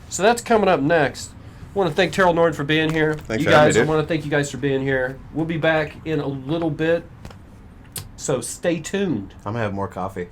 So that's coming up next. I want to thank Terrell Norton for being here. Thanks you for having guys, me, I dude. want to thank you guys for being here. We'll be back in a little bit. So stay tuned. I'm going to have more coffee.